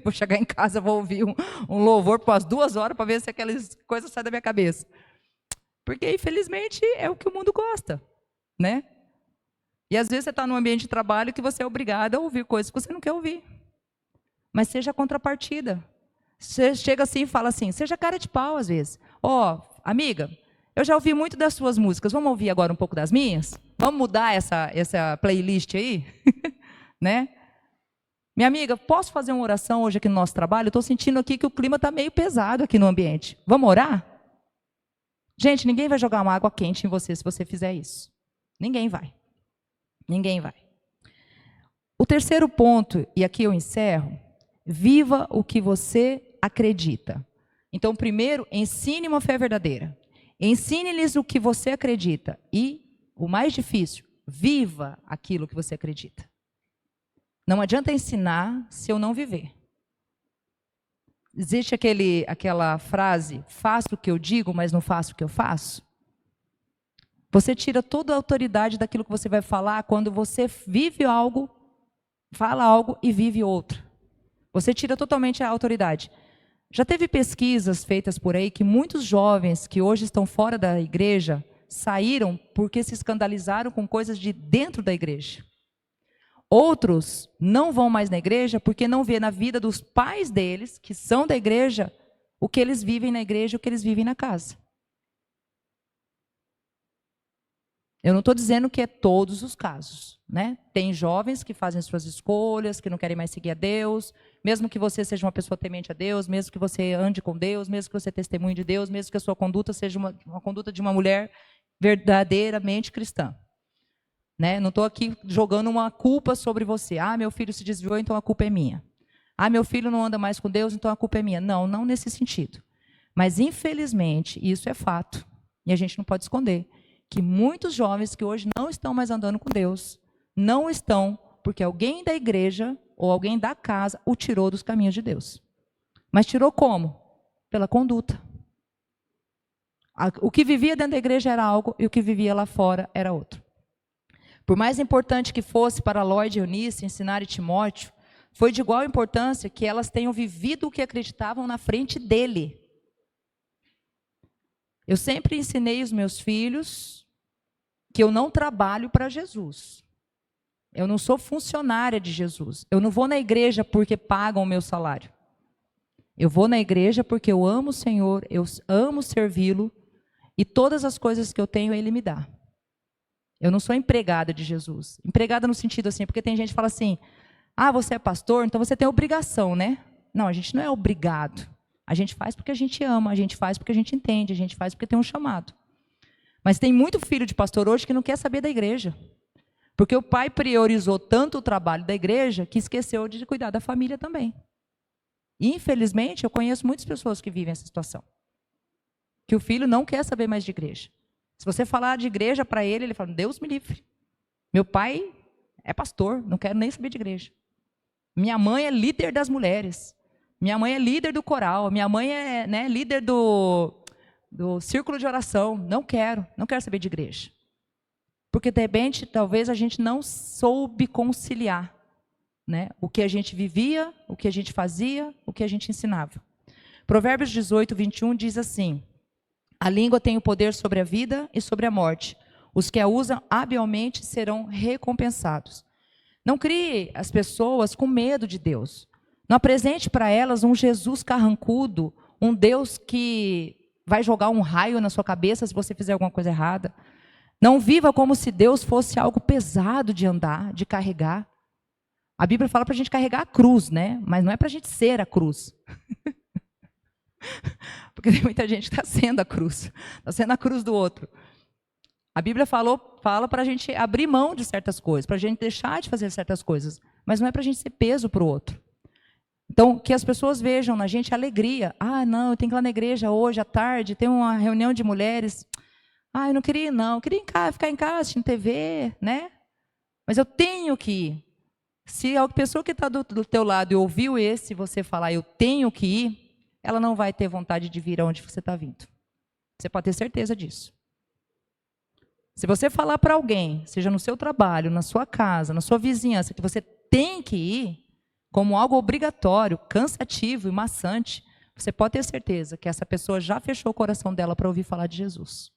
Vou chegar em casa, vou ouvir um louvor por umas 2 horas para ver se aquelas coisas saem da minha cabeça. Porque, infelizmente, é o que o mundo gosta, né? E às vezes você está num ambiente de trabalho que você é obrigado a ouvir coisas que você não quer ouvir. Mas seja a contrapartida. Você chega assim e fala assim, seja cara de pau às vezes. Ó, amiga, eu já ouvi muito das suas músicas, vamos ouvir agora um pouco das minhas? Vamos mudar essa playlist aí? Né? Minha amiga, posso fazer uma oração hoje aqui no nosso trabalho? Estou sentindo aqui que o clima está meio pesado aqui no ambiente. Vamos orar? Gente, ninguém vai jogar uma água quente em você se você fizer isso. Ninguém vai. Ninguém vai. O terceiro ponto, e aqui eu encerro, viva o que você acredita. Então, primeiro, ensine uma fé verdadeira. Ensine-lhes o que você acredita. E, o mais difícil, viva aquilo que você acredita. Não adianta ensinar se eu não viver. Existe aquela frase, faço o que eu digo, mas não faço o que eu faço? Você tira toda a autoridade daquilo que você vai falar quando você vive algo, fala algo e vive outro. Você tira totalmente a autoridade. Já teve pesquisas feitas por aí que muitos jovens que hoje estão fora da igreja saíram porque se escandalizaram com coisas de dentro da igreja. Outros não vão mais na igreja porque não vê na vida dos pais deles, que são da igreja, o que eles vivem na igreja e o que eles vivem na casa. Eu não estou dizendo que é todos os casos, né? Tem jovens que fazem suas escolhas, que não querem mais seguir a Deus, mesmo que você seja uma pessoa temente a Deus, mesmo que você ande com Deus, mesmo que você testemunhe de Deus, mesmo que a sua conduta seja uma conduta de uma mulher verdadeiramente cristã. Né? Não estou aqui jogando uma culpa sobre você. Ah, meu filho se desviou, então a culpa é minha. Ah, meu filho não anda mais com Deus, então a culpa é minha. Não, não nesse sentido. Mas, infelizmente, isso é fato. E a gente não pode esconder que muitos jovens que hoje não estão mais andando com Deus, não estão porque alguém da igreja ou alguém da casa o tirou dos caminhos de Deus. Mas tirou como? Pela conduta. O que vivia dentro da igreja era algo e o que vivia lá fora era outro. Por mais importante que fosse para Lloyd e Eunice ensinar Timóteo, foi de igual importância que elas tenham vivido o que acreditavam na frente dele. Eu sempre ensinei os meus filhos que eu não trabalho para Jesus. Eu não sou funcionária de Jesus. Eu não vou na igreja porque pagam o meu salário. Eu vou na igreja porque eu amo o Senhor, eu amo servi-lo e todas as coisas que eu tenho Ele me dá. Eu não sou empregada de Jesus. Empregada no sentido assim, porque tem gente que fala assim, ah, você é pastor, então você tem obrigação, né? Não, a gente não é obrigado. A gente faz porque a gente ama, a gente faz porque a gente entende, a gente faz porque tem um chamado. Mas tem muito filho de pastor hoje que não quer saber da igreja. Porque o pai priorizou tanto o trabalho da igreja que esqueceu de cuidar da família também. E, infelizmente, eu conheço muitas pessoas que vivem essa situação. Que o filho não quer saber mais de igreja. Se você falar de igreja para ele, ele fala, Deus me livre. Meu pai é pastor, não quero nem saber de igreja. Minha mãe é líder das mulheres. Minha mãe é líder do coral. Minha mãe é, né, líder do círculo de oração. Não quero saber de igreja. Porque, de repente, talvez a gente não soube conciliar, né, o que a gente vivia, o que a gente fazia, o que a gente ensinava. Provérbios 18, 21 diz assim, a língua tem o poder sobre a vida e sobre a morte. Os que a usam habilmente serão recompensados. Não crie as pessoas com medo de Deus. Não apresente para elas um Jesus carrancudo, um Deus que vai jogar um raio na sua cabeça se você fizer alguma coisa errada. Não viva como se Deus fosse algo pesado de andar, de carregar. A Bíblia fala para a gente carregar a cruz, né? Mas não é para a gente ser a cruz. Porque tem muita gente que está sendo a cruz. Está sendo a cruz do outro. A Bíblia fala para a gente abrir mão de certas coisas, para a gente deixar de fazer certas coisas. Mas não é para a gente ser peso para o outro. Então, que as pessoas vejam na gente alegria. Ah, não, eu tenho que ir lá na igreja hoje, à tarde, tem uma reunião de mulheres. Ah, eu não queria ir, não. Eu queria ficar em casa, assistindo TV, né? Mas eu tenho que ir. Se a pessoa que está do teu lado e ouviu você falar, eu tenho que ir, ela não vai ter vontade de vir aonde você está vindo. Você pode ter certeza disso. Se você falar para alguém, seja no seu trabalho, na sua casa, na sua vizinhança, que você tem que ir, como algo obrigatório, cansativo e maçante, você pode ter certeza que essa pessoa já fechou o coração dela para ouvir falar de Jesus.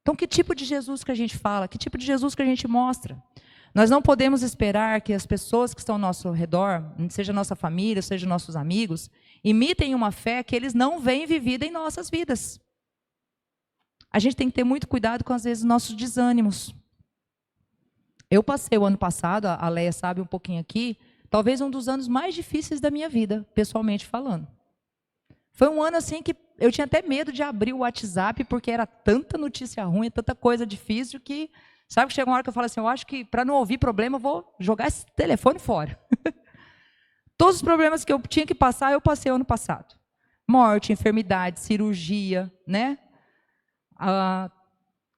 Então, que tipo de Jesus que a gente fala? Que tipo de Jesus que a gente mostra? Nós não podemos esperar que as pessoas que estão ao nosso redor, seja nossa família, seja nossos amigos, imitem uma fé que eles não veem vivida em nossas vidas. A gente tem que ter muito cuidado com, às vezes, nossos desânimos. Eu passei o ano passado, a Leia sabe um pouquinho aqui, talvez um dos anos mais difíceis da minha vida, pessoalmente falando. Foi um ano assim que eu tinha até medo de abrir o WhatsApp, porque era tanta notícia ruim, tanta coisa difícil, que, sabe, chega uma hora que eu falo assim, eu acho que para não ouvir problema, eu vou jogar esse telefone fora. Todos os problemas que eu tinha que passar, eu passei o ano passado. Morte, enfermidade, cirurgia, né?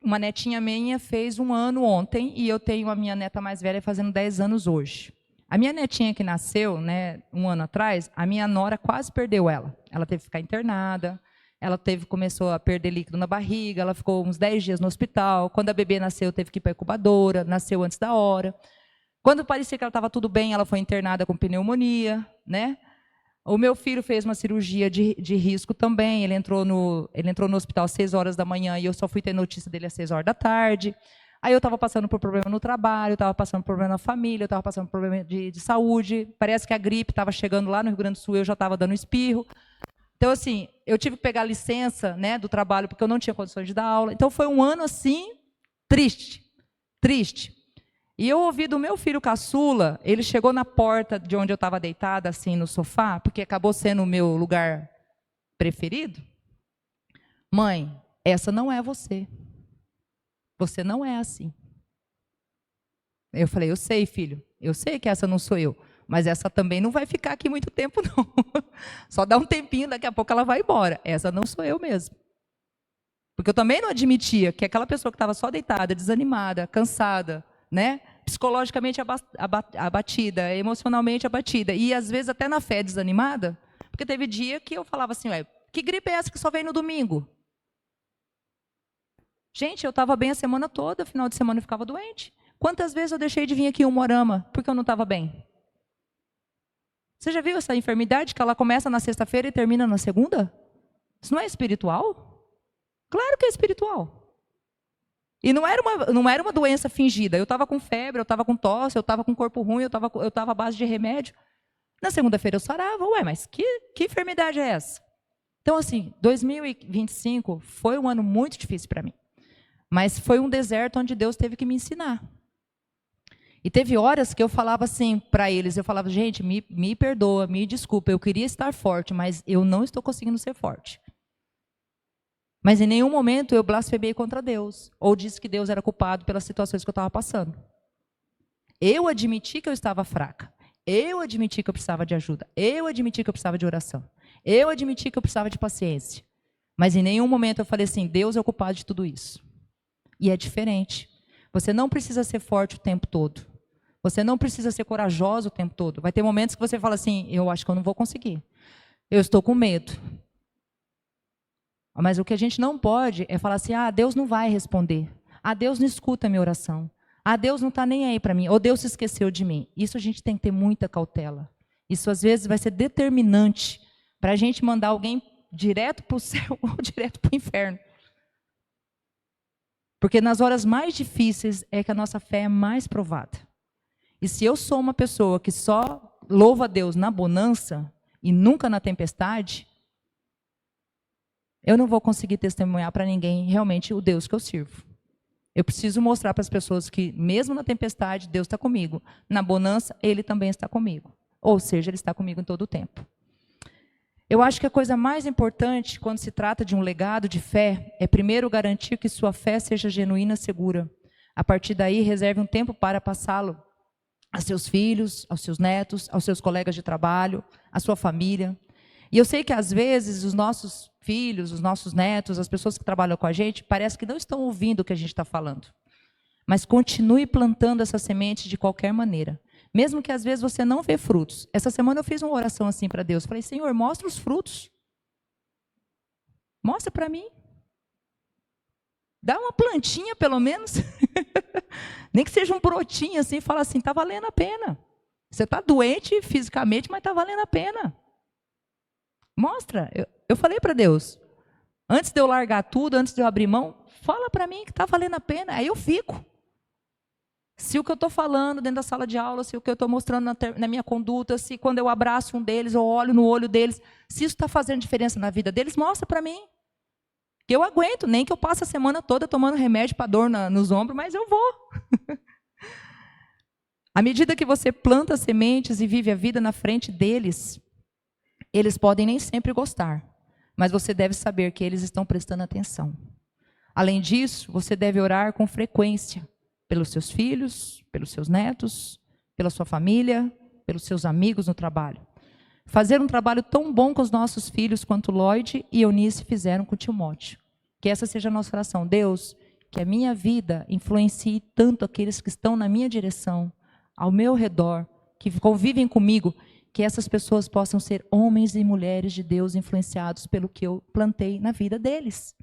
Uma netinha minha fez 1 ano ontem, e eu tenho a minha neta mais velha fazendo 10 anos hoje. A minha netinha que nasceu, né, 1 ano atrás, a minha nora quase perdeu ela. Ela teve que ficar internada, ela começou a perder líquido na barriga, ela ficou uns 10 dias no hospital. Quando a bebê nasceu, teve que ir para a incubadora, nasceu antes da hora. Quando parecia que ela estava tudo bem, ela foi internada com pneumonia, né? O meu filho fez uma cirurgia de risco também, ele entrou no hospital às 6 horas da manhã e eu só fui ter notícia dele às 6 horas da tarde. Aí eu estava passando por problema no trabalho, eu estava passando por problema na família, eu estava passando por problema de saúde. Parece que a gripe estava chegando lá no Rio Grande do Sul, eu já estava dando espirro. Então, assim, eu tive que pegar licença, né, do trabalho, porque eu não tinha condições de dar aula. Então, foi um ano, assim, triste. E eu ouvi do meu filho caçula, ele chegou na porta de onde eu estava deitada, assim, no sofá, porque acabou sendo o meu lugar preferido. Mãe, essa não é você. Você não é assim. Eu falei, eu sei, filho, eu sei que essa não sou eu, mas essa também não vai ficar aqui muito tempo, não. Só dá um tempinho, daqui a pouco ela vai embora. Essa não sou eu mesmo. Porque eu também não admitia que aquela pessoa que estava só deitada, desanimada, cansada, né, psicologicamente abatida, emocionalmente abatida, e às vezes até na fé desanimada, porque teve dia que eu falava assim, ué, que gripe é essa que só vem no domingo? Gente, eu estava bem a semana toda, final de semana eu ficava doente. Quantas vezes eu deixei de vir aqui em Umuarama porque eu não estava bem? Você já viu essa enfermidade que ela começa na sexta-feira e termina na segunda? Isso não é espiritual? Claro que é espiritual. E não era uma doença fingida. Eu estava com febre, eu estava com tosse, eu estava com corpo ruim, eu estava à base de remédio. Na segunda-feira eu sarava. Ué, mas que enfermidade é essa? Então, assim, 2025 foi um ano muito difícil para mim. Mas foi um deserto onde Deus teve que me ensinar. E teve horas que eu falava assim para eles, eu falava, gente, me perdoa, me desculpa, eu queria estar forte, mas eu não estou conseguindo ser forte. Mas em nenhum momento eu blasfemei contra Deus, ou disse que Deus era culpado pelas situações que eu estava passando. Eu admiti que eu estava fraca. Eu admiti que eu precisava de ajuda. Eu admiti que eu precisava de oração. Eu admiti que eu precisava de paciência. Mas em nenhum momento eu falei assim, Deus é o culpado de tudo isso. E é diferente. Você não precisa ser forte o tempo todo. Você não precisa ser corajoso o tempo todo. Vai ter momentos que você fala assim, eu acho que eu não vou conseguir. Eu estou com medo. Mas o que a gente não pode é falar assim, Deus não vai responder. Deus não escuta a minha oração. Deus não está nem aí para mim. Ou Deus se esqueceu de mim. Isso a gente tem que ter muita cautela. Isso às vezes vai ser determinante para a gente mandar alguém direto para o céu ou direto para o inferno. Porque nas horas mais difíceis é que a nossa fé é mais provada. E se eu sou uma pessoa que só louva a Deus na bonança e nunca na tempestade, eu não vou conseguir testemunhar para ninguém realmente o Deus que eu sirvo. Eu preciso mostrar para as pessoas que mesmo na tempestade, Deus está comigo. Na bonança, Ele também está comigo. Ou seja, Ele está comigo em todo o tempo. Eu acho que a coisa mais importante quando se trata de um legado de fé é primeiro garantir que sua fé seja genuína e segura. A partir daí, reserve um tempo para passá-lo a seus filhos, aos seus netos, aos seus colegas de trabalho, à sua família. E eu sei que às vezes os nossos filhos, os nossos netos, as pessoas que trabalham com a gente, parece que não estão ouvindo o que a gente está falando. Mas continue plantando essa semente de qualquer maneira. Mesmo que às vezes você não vê frutos. Essa semana eu fiz uma oração assim para Deus. Falei, Senhor, mostra os frutos. Mostra para mim. Dá uma plantinha pelo menos. Nem que seja um brotinho assim, fala assim, está valendo a pena. Você está doente fisicamente, mas está valendo a pena. Mostra. Eu falei para Deus, antes de eu largar tudo, antes de eu abrir mão, fala para mim que está valendo a pena. Aí eu fico. Se o que eu estou falando dentro da sala de aula, se o que eu estou mostrando na minha conduta, se quando eu abraço um deles ou olho no olho deles, se isso está fazendo diferença na vida deles, mostra para mim. Que eu aguento, nem que eu passe a semana toda tomando remédio para dor nos ombros, mas eu vou. À medida que você planta sementes e vive a vida na frente deles, eles podem nem sempre gostar, mas você deve saber que eles estão prestando atenção. Além disso, você deve orar com frequência pelos seus filhos, pelos seus netos, pela sua família, pelos seus amigos no trabalho. Fazer um trabalho tão bom com os nossos filhos quanto Lloyd e Eunice fizeram com Timóteo. Que essa seja a nossa oração. Deus, que a minha vida influencie tanto aqueles que estão na minha direção, ao meu redor, que convivem comigo, que essas pessoas possam ser homens e mulheres de Deus influenciados pelo que eu plantei na vida deles.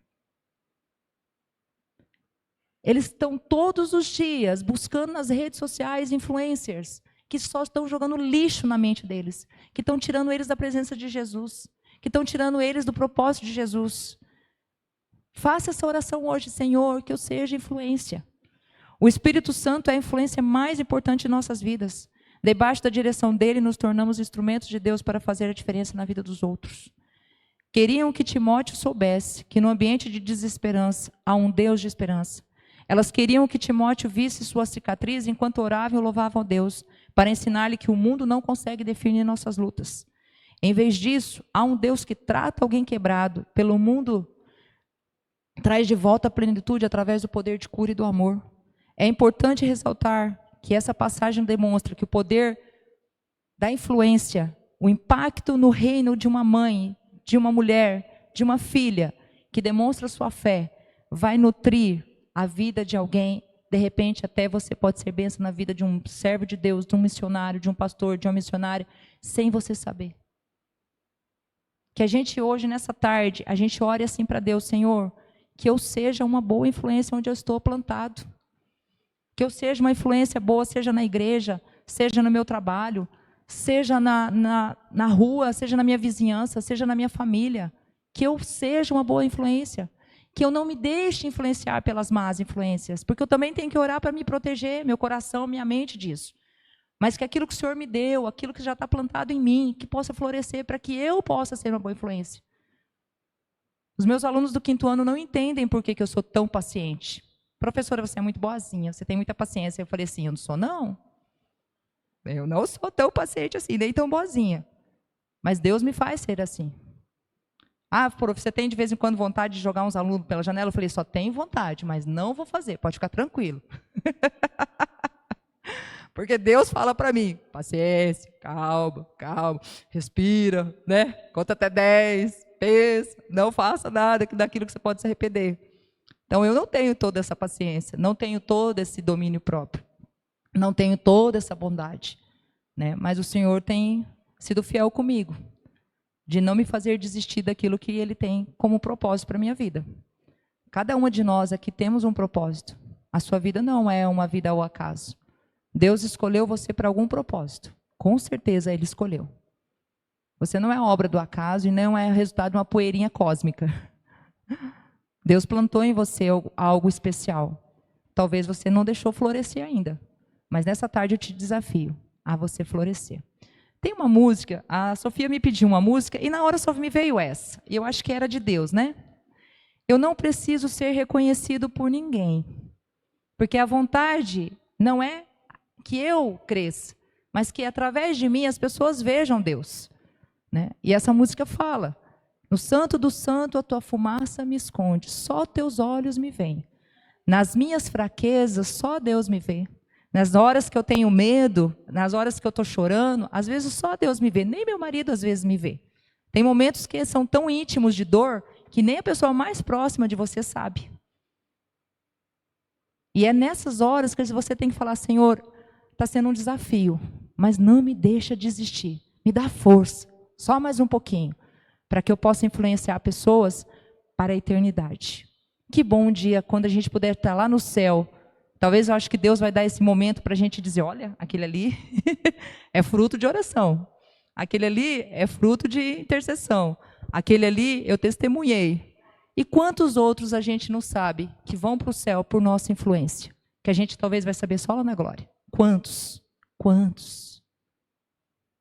Eles estão todos os dias buscando nas redes sociais influencers que só estão jogando lixo na mente deles, que estão tirando eles da presença de Jesus, que estão tirando eles do propósito de Jesus. Faça essa oração hoje, Senhor, que eu seja influência. O Espírito Santo é a influência mais importante em nossas vidas. Debaixo da direção dele, nos tornamos instrumentos de Deus para fazer a diferença na vida dos outros. Queriam que Timóteo soubesse que no ambiente de desesperança há um Deus de esperança. Elas queriam que Timóteo visse sua cicatriz enquanto oravam e louvavam a Deus, para ensinar-lhe que o mundo não consegue definir nossas lutas. Em vez disso, há um Deus que trata alguém quebrado pelo mundo, traz de volta a plenitude através do poder de cura e do amor. É importante ressaltar que essa passagem demonstra que o poder da influência, o impacto no reino de uma mãe, de uma mulher, de uma filha, que demonstra sua fé, vai nutrir a vida de alguém. De repente, até você pode ser bênção na vida de um servo de Deus, de um missionário, de um pastor, de uma missionária, sem você saber. Que a gente hoje, nessa tarde, a gente ore assim para Deus, Senhor, que eu seja uma boa influência onde eu estou plantado. Que eu seja uma influência boa, seja na igreja, seja no meu trabalho, seja na rua, seja na minha vizinhança, seja na minha família. Que eu seja uma boa influência. Que eu não me deixe influenciar pelas más influências, porque eu também tenho que orar para me proteger, meu coração, minha mente disso. Mas que aquilo que o Senhor me deu, aquilo que já está plantado em mim, que possa florescer para que eu possa ser uma boa influência. Os meus alunos do 5º ano não entendem por que eu sou tão paciente. Professora, você é muito boazinha, você tem muita paciência. Eu falei assim, eu não sou não. Eu não sou tão paciente assim, nem tão boazinha. Mas Deus me faz ser assim. Ah, prof, você tem de vez em quando vontade de jogar uns alunos pela janela? Eu falei, só tenho vontade, mas não vou fazer, pode ficar tranquilo. Porque Deus fala para mim, paciência, calma, calma, respira, né? Conta até 10, pensa, não faça nada daquilo que você pode se arrepender. Então, eu não tenho toda essa paciência, não tenho todo esse domínio próprio, não tenho toda essa bondade, né? Mas o Senhor tem sido fiel comigo, de não me fazer desistir daquilo que Ele tem como propósito para a minha vida. Cada uma de nós aqui temos um propósito. A sua vida não é uma vida ao acaso. Deus escolheu você para algum propósito. Com certeza Ele escolheu. Você não é obra do acaso e não é resultado de uma poeirinha cósmica. Deus plantou em você algo especial. Talvez você não deixou florescer ainda. Mas nessa tarde eu te desafio a você florescer. Tem uma música, a Sofia me pediu uma música e na hora só me veio essa. E eu acho que era de Deus, né? Eu não preciso ser reconhecido por ninguém. Porque a vontade não é que eu cresça, mas que através de mim as pessoas vejam Deus, né? E essa música fala, no santo do santo a tua fumaça me esconde, só teus olhos me veem. Nas minhas fraquezas só Deus me vê. Nas horas que eu tenho medo, nas horas que eu estou chorando, às vezes só Deus me vê, nem meu marido às vezes me vê. Tem momentos que são tão íntimos de dor que nem a pessoa mais próxima de você sabe. E é nessas horas que você tem que falar, Senhor, está sendo um desafio, mas não me deixa desistir. Me dá força, só mais um pouquinho, para que eu possa influenciar pessoas para a eternidade. Que bom dia quando a gente puder estar lá no céu. Talvez eu acho que Deus vai dar esse momento para a gente dizer, olha, aquele ali é fruto de oração. Aquele ali é fruto de intercessão. Aquele ali eu testemunhei. E quantos outros a gente não sabe que vão para o céu por nossa influência? Que a gente talvez vai saber só lá na glória. Quantos? Quantos?